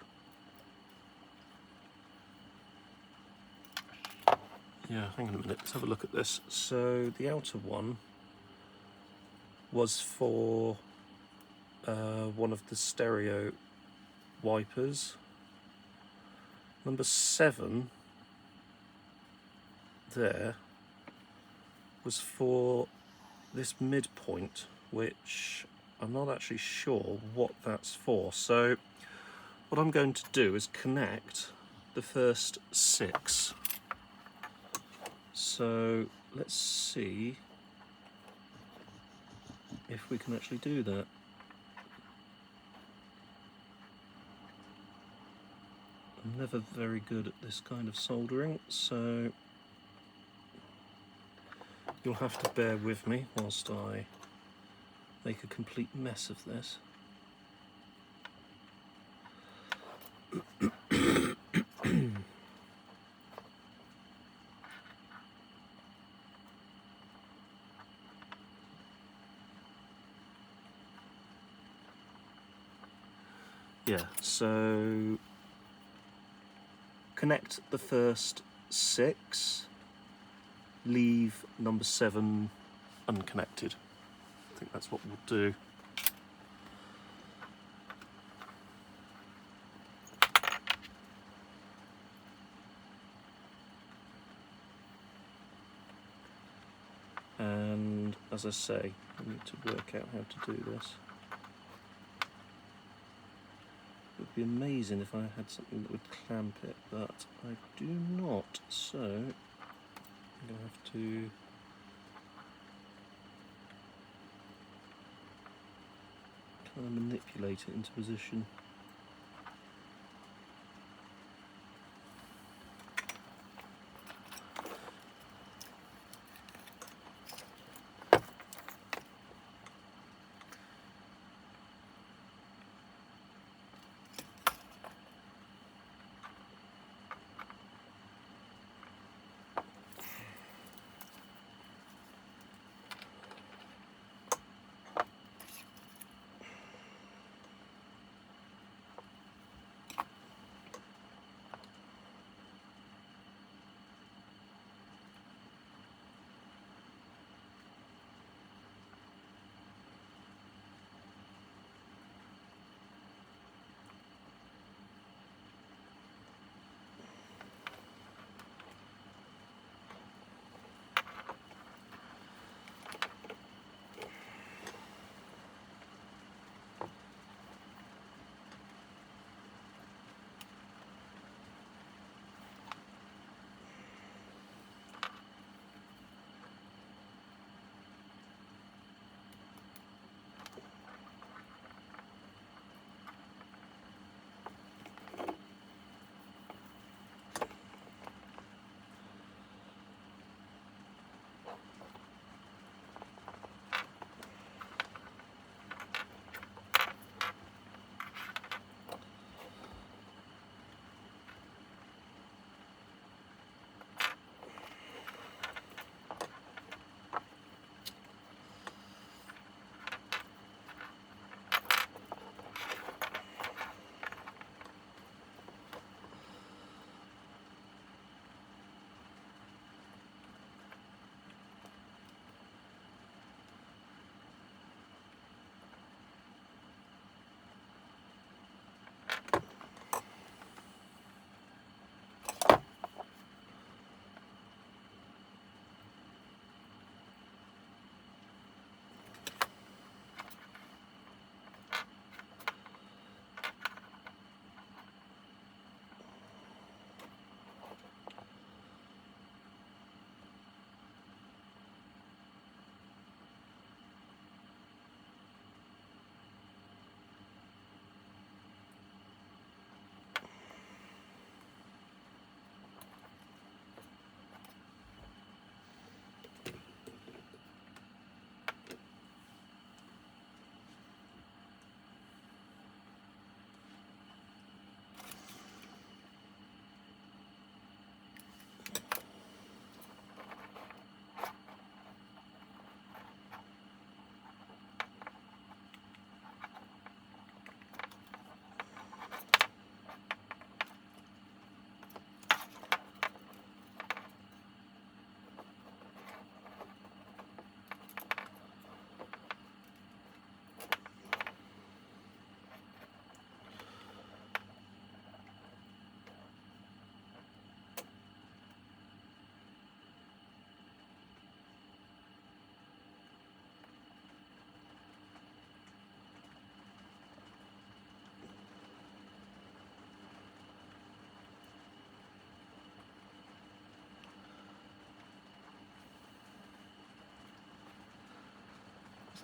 yeah, hang on a minute, let's have a look at this. So the outer one was for one of the stereo wipers. Number 7 there was for this midpoint, which I'm not actually sure what that's for. So what I'm going to do is connect the first 6. So let's see if we can actually do that. I'm never very good at this kind of soldering, so you'll have to bear with me whilst I make a complete mess of this. Yeah, so connect the first 6, leave number 7 unconnected. I think that's what we'll do. And as I say, I need to work out how to do this. It would be amazing if I had something that would clamp it, but I do not, so I'm going to have to kind of manipulate it into position.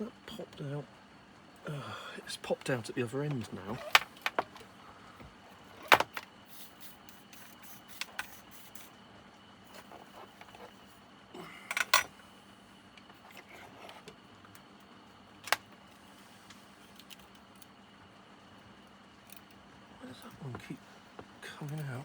that popped out? It's popped out at the other end now. Where's that one keep coming out?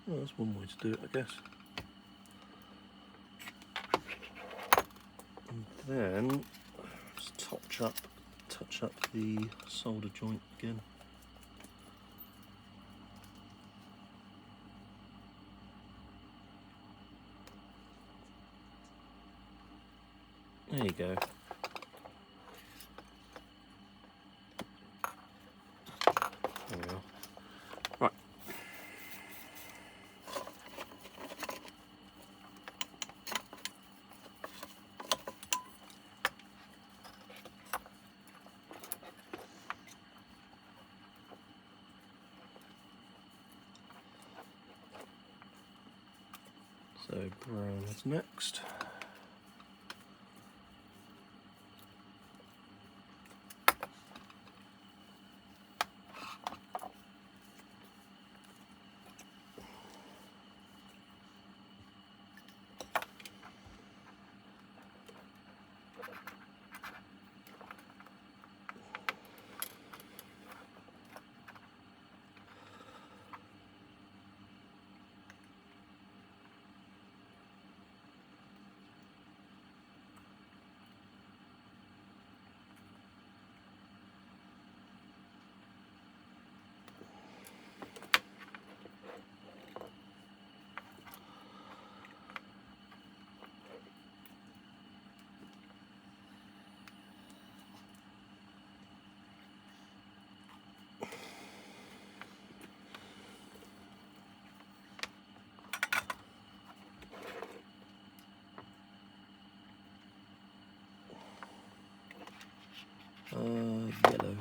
Well, that's one way to do it, I guess. And then just touch up the solder joint again. There you go. There we are. Right. So brown is next. Yellow.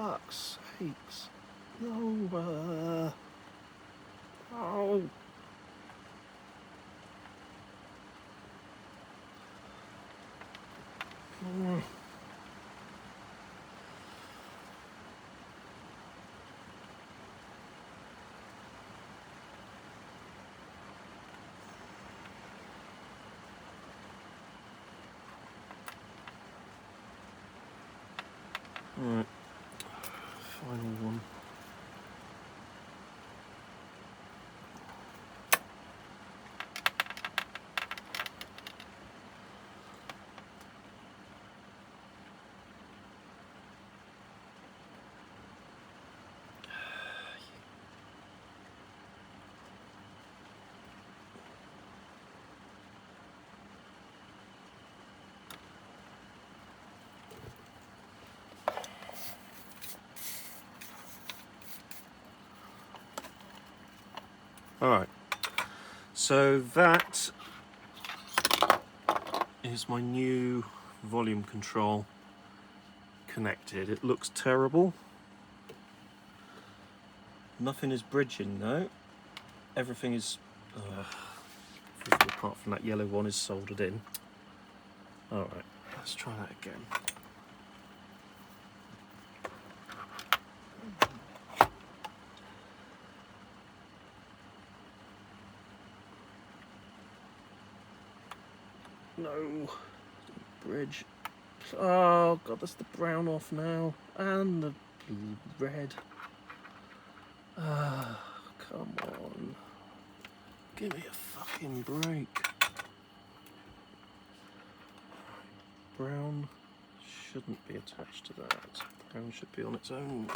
fuck's sakes. No, oh. Right, final one. Alright, so that is my new volume control connected. It looks terrible. Nothing is bridging though. Everything is, apart from that yellow one, is soldered in. Alright, let's try that again. No, bridge. Oh god, that's the brown off now, and the red. Ah, come on. Give me a fucking break. Brown shouldn't be attached to that. Brown should be on its own.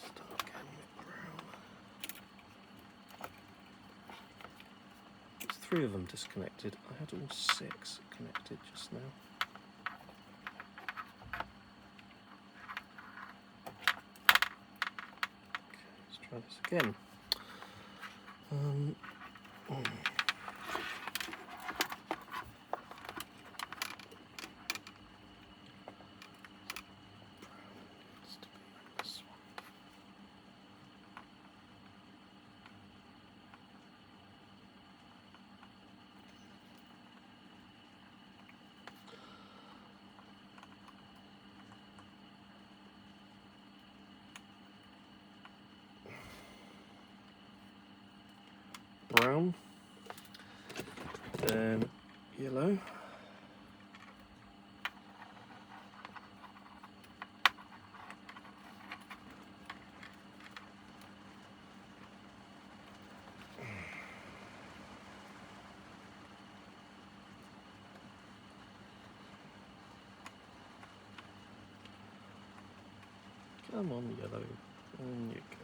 Start again with brown. There's 3 of them disconnected. I had all 6 connected just now. Try this again. Brown, then yellow, come on yellow, and you go.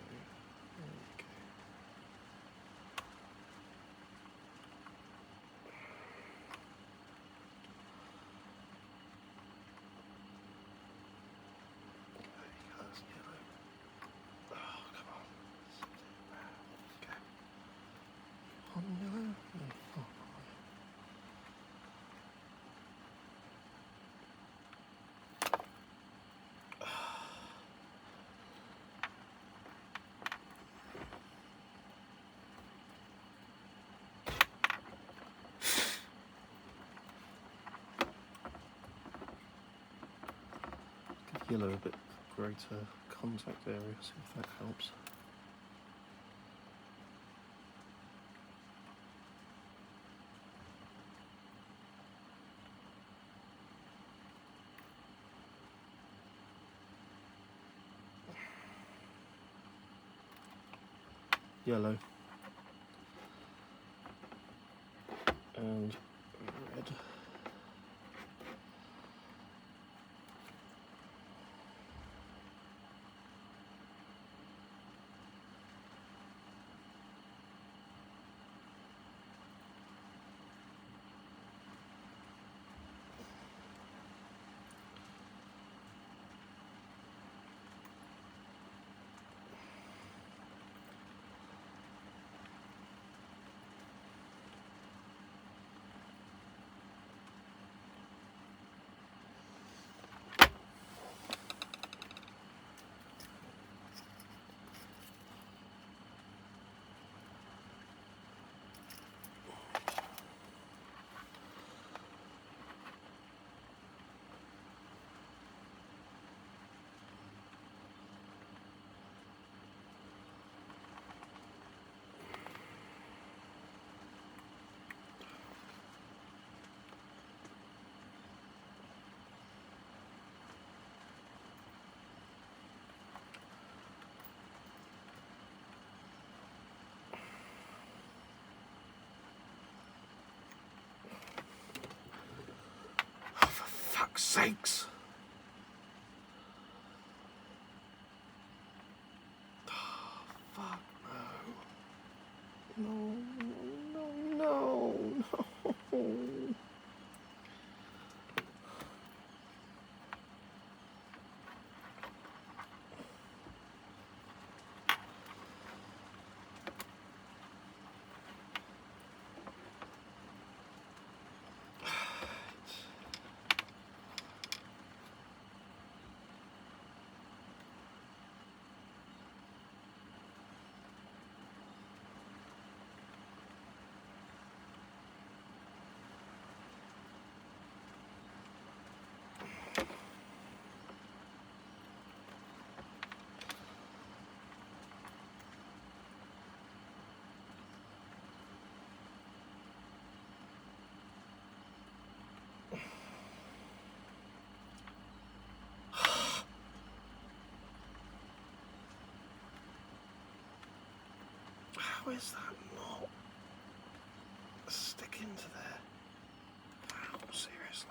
Yellow a bit greater contact area, see if that helps. Yellow and red. fuck's sakes! Oh, fuck no. No. How is that not sticking to there? Wow, seriously.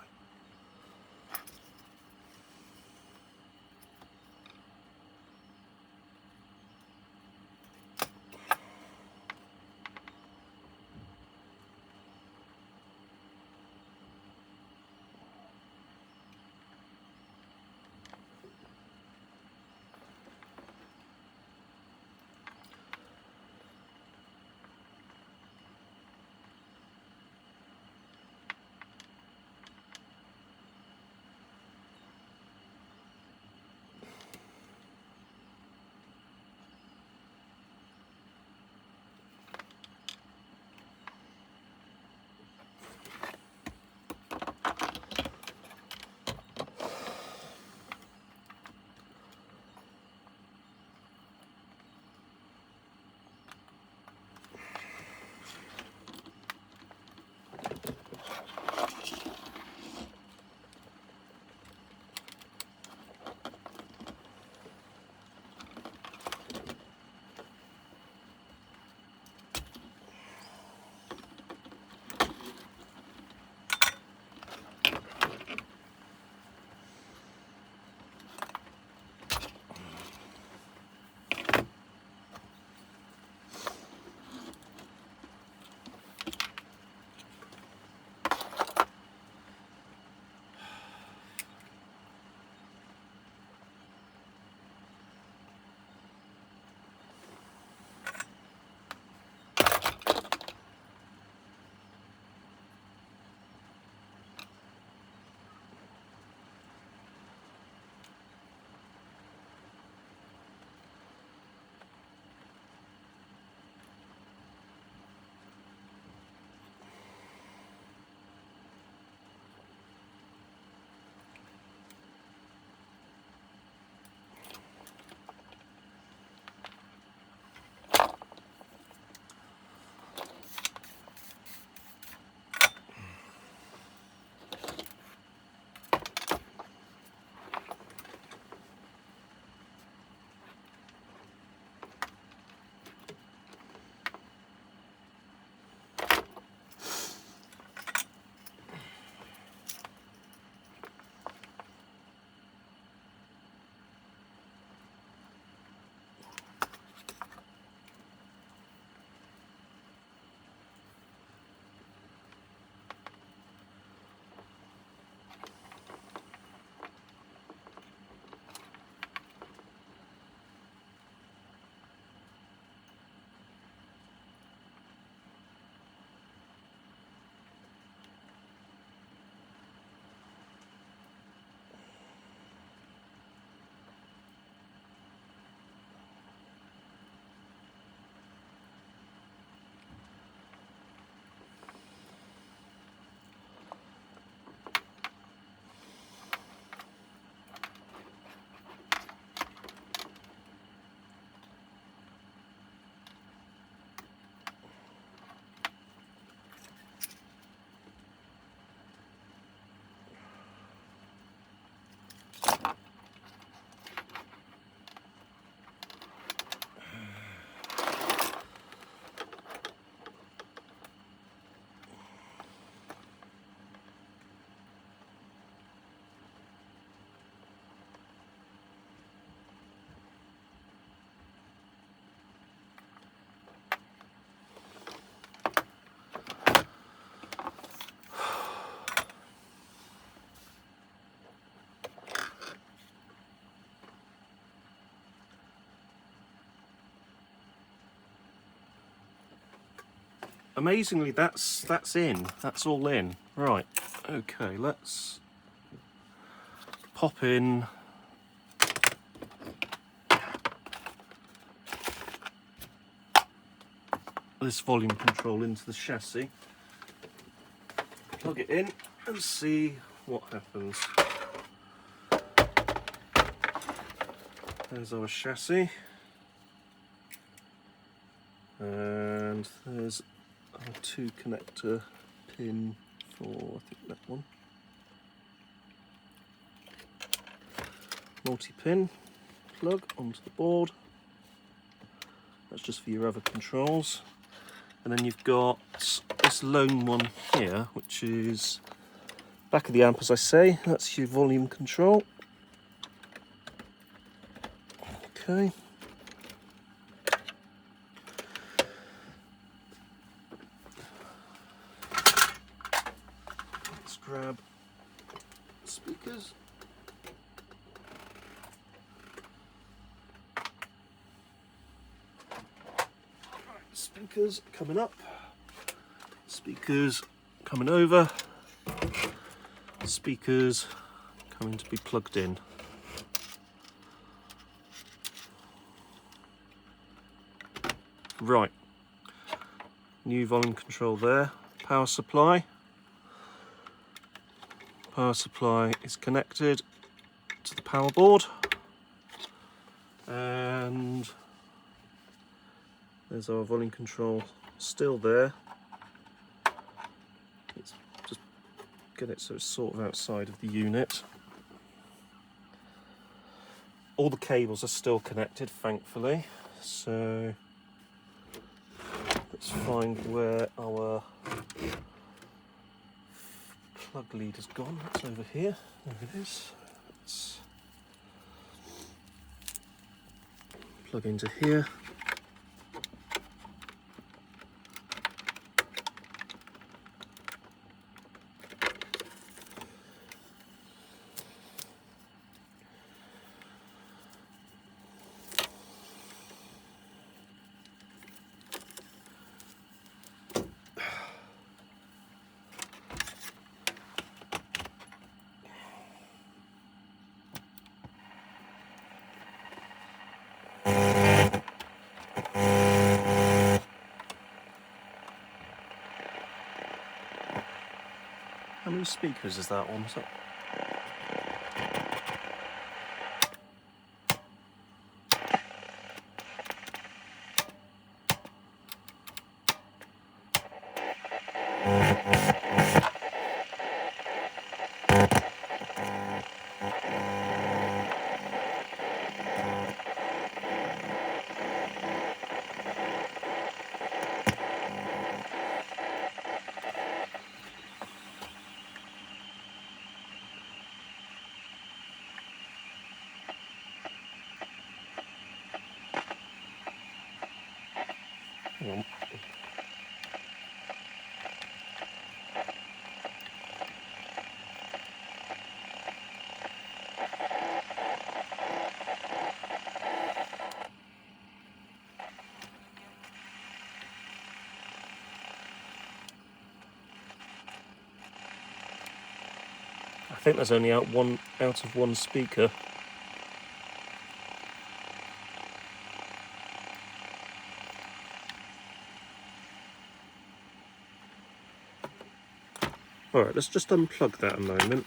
amazingly, that's in. That's all in. Right. Okay. Let's pop in this volume control into the chassis. Plug it in and see what happens. There's our chassis, and there's our 2 connector pin for, I think, that one. Multi-pin plug onto the board. That's just for your other controls. And then you've got this lone one here, which is back of the amp, as I say. That's your volume control. Okay. Let's grab speakers. Speakers coming up. Speakers coming over. Speakers coming to be plugged in. Right. New volume control there. Power supply. Power supply is connected to the power board. And there's our volume control still there. Let's just get it so it's sort of outside of the unit. All the cables are still connected, thankfully. So let's find where our plug lead has gone. It's over here. There it is. Let's plug into here. How many speakers is that on? Hang on. I think there's only out of one speaker. Alright, let's just unplug that a moment.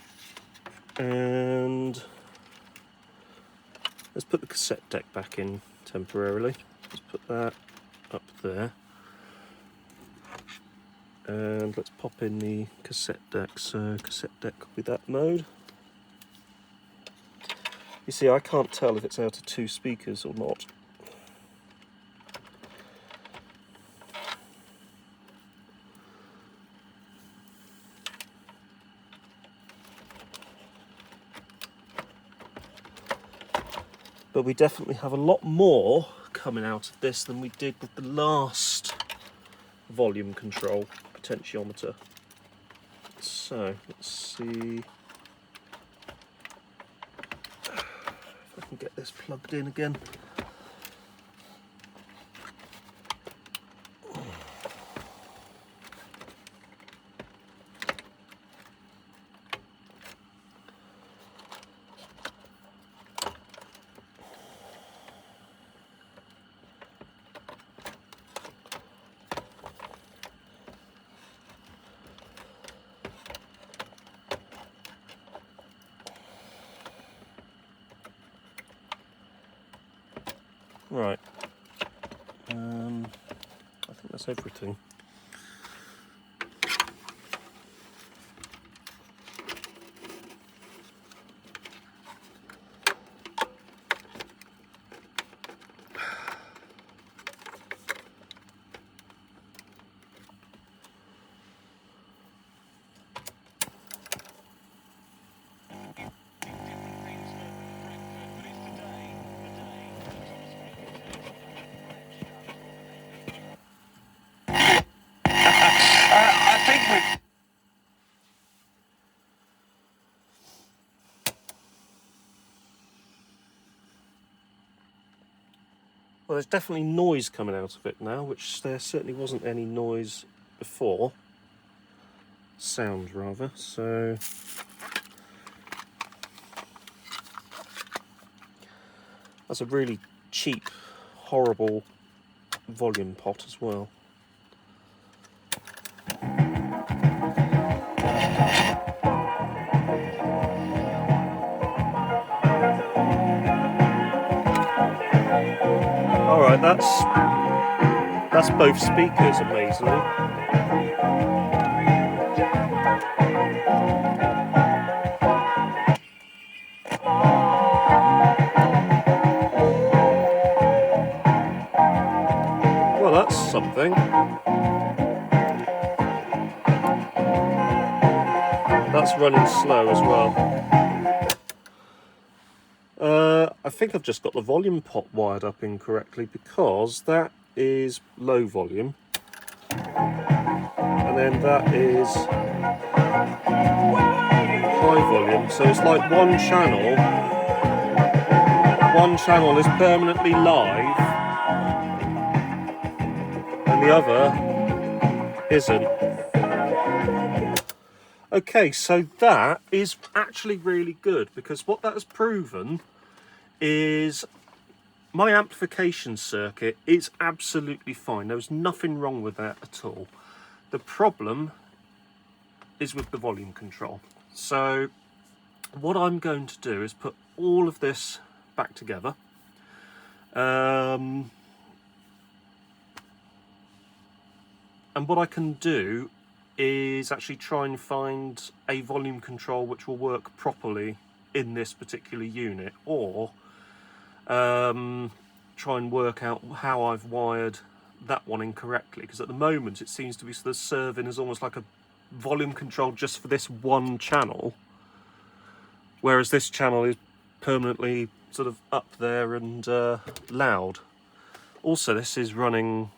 And let's put the cassette deck back in temporarily. Let's put that up there. And let's pop in the cassette deck. So cassette deck will be that mode. You see, I can't tell if it's out of 2 speakers or not. But we definitely have a lot more coming out of this than we did with the last volume control potentiometer. So let's see if I can get this plugged in again. Right. I think that's everything. Well, there's definitely noise coming out of it now, which there certainly wasn't any noise before. Sound, rather. So that's a really cheap, horrible volume pot as well. Alright, that's both speakers, amazingly. Well, that's something. That's running slow as well. I think I've just got the volume pot wired up incorrectly, because that is low volume, and then that is high volume, so it's like one channel is permanently live and the other isn't. Okay, so that is actually really good, because what that has proven is my amplification circuit is absolutely fine. There was nothing wrong with that at all. The problem is with the volume control. So what I'm going to do is put all of this back together. And what I can do is actually try and find a volume control which will work properly in this particular unit, or try and work out how I've wired that one incorrectly, because at the moment it seems to be sort of serving as almost like a volume control just for this one channel, whereas this channel is permanently sort of up there and loud. Also, this is running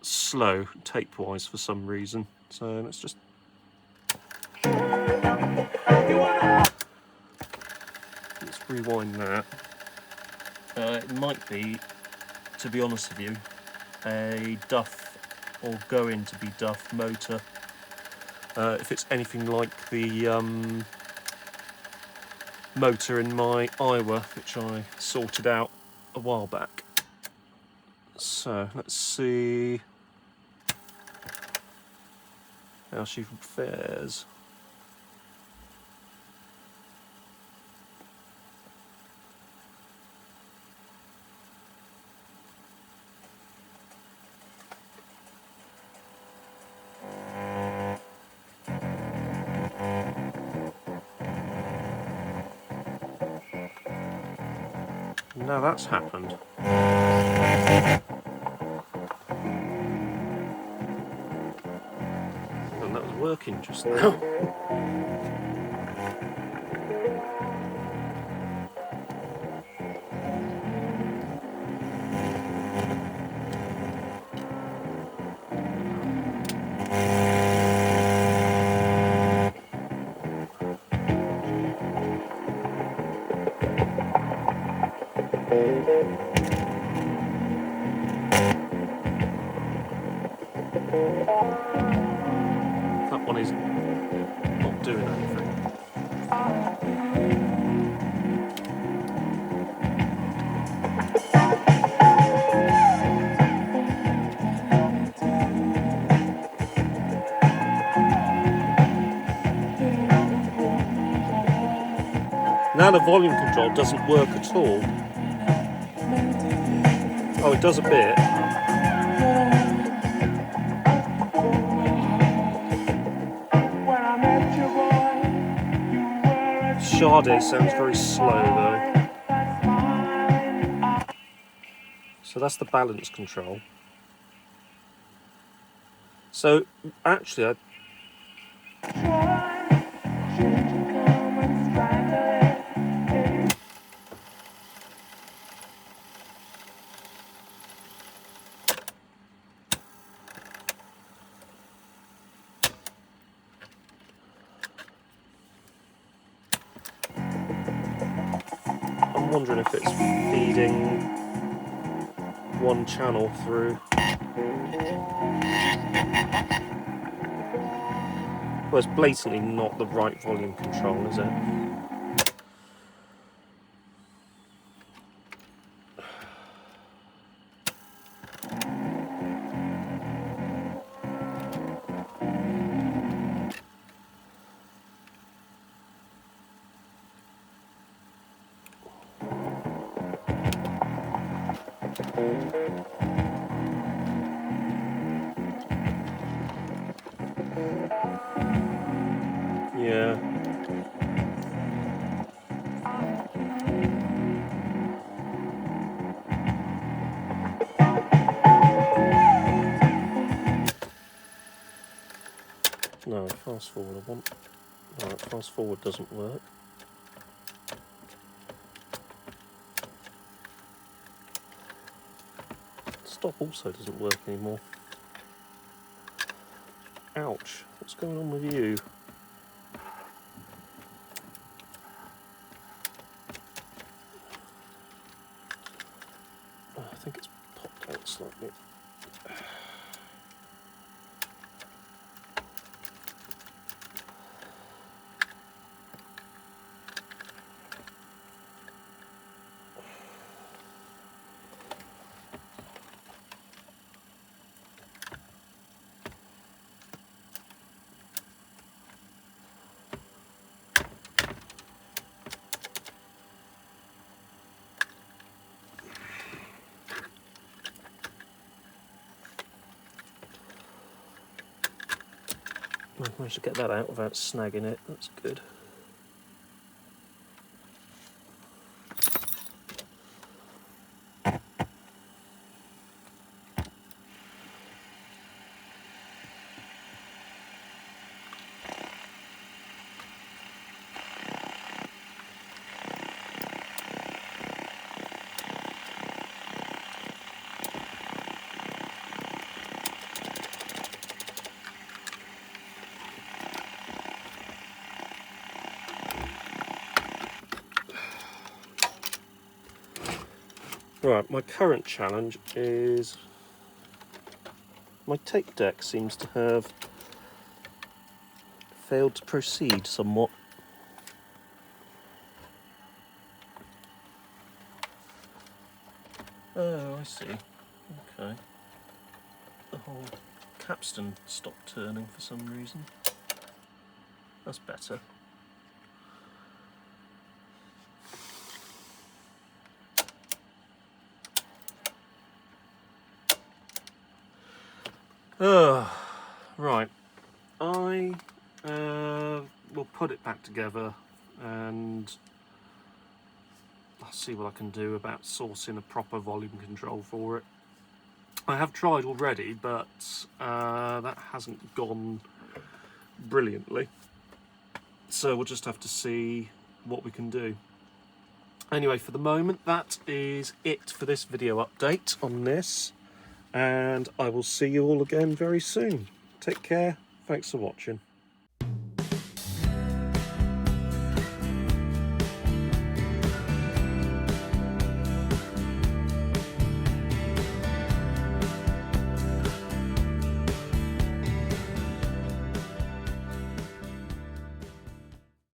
slow tape wise for some reason, so let's just rewind that. It might be, to be honest with you, a Duff or going to be Duff motor. If it's anything like the motor in my Iowa, which I sorted out a while back. So let's see how she fares. Now that's happened. And that was working just now. That one is not doing anything. Now the volume control doesn't work at all. Oh, it does a bit. Sade sounds very slow though. So that's the balance control. So actually, I'm wondering if it's feeding one channel through. Well, it's blatantly not the right volume control, is it? Yeah. No, fast forward I want. Alright, fast forward doesn't work. Stop also doesn't work anymore. Ouch, what's going on with you? I think it's popped out slightly. I managed to get that out without snagging it, that's good. Right, my current challenge is my tape deck seems to have failed to proceed somewhat. Oh, I see. Okay. The whole capstan stopped turning for some reason. That's better. Right. I will put it back together and I'll see what I can do about sourcing a proper volume control for it. I have tried already, but that hasn't gone brilliantly. So we'll just have to see what we can do. Anyway, for the moment, that is it for this video update on this. And I will see you all again very soon. Take care. Thanks for watching.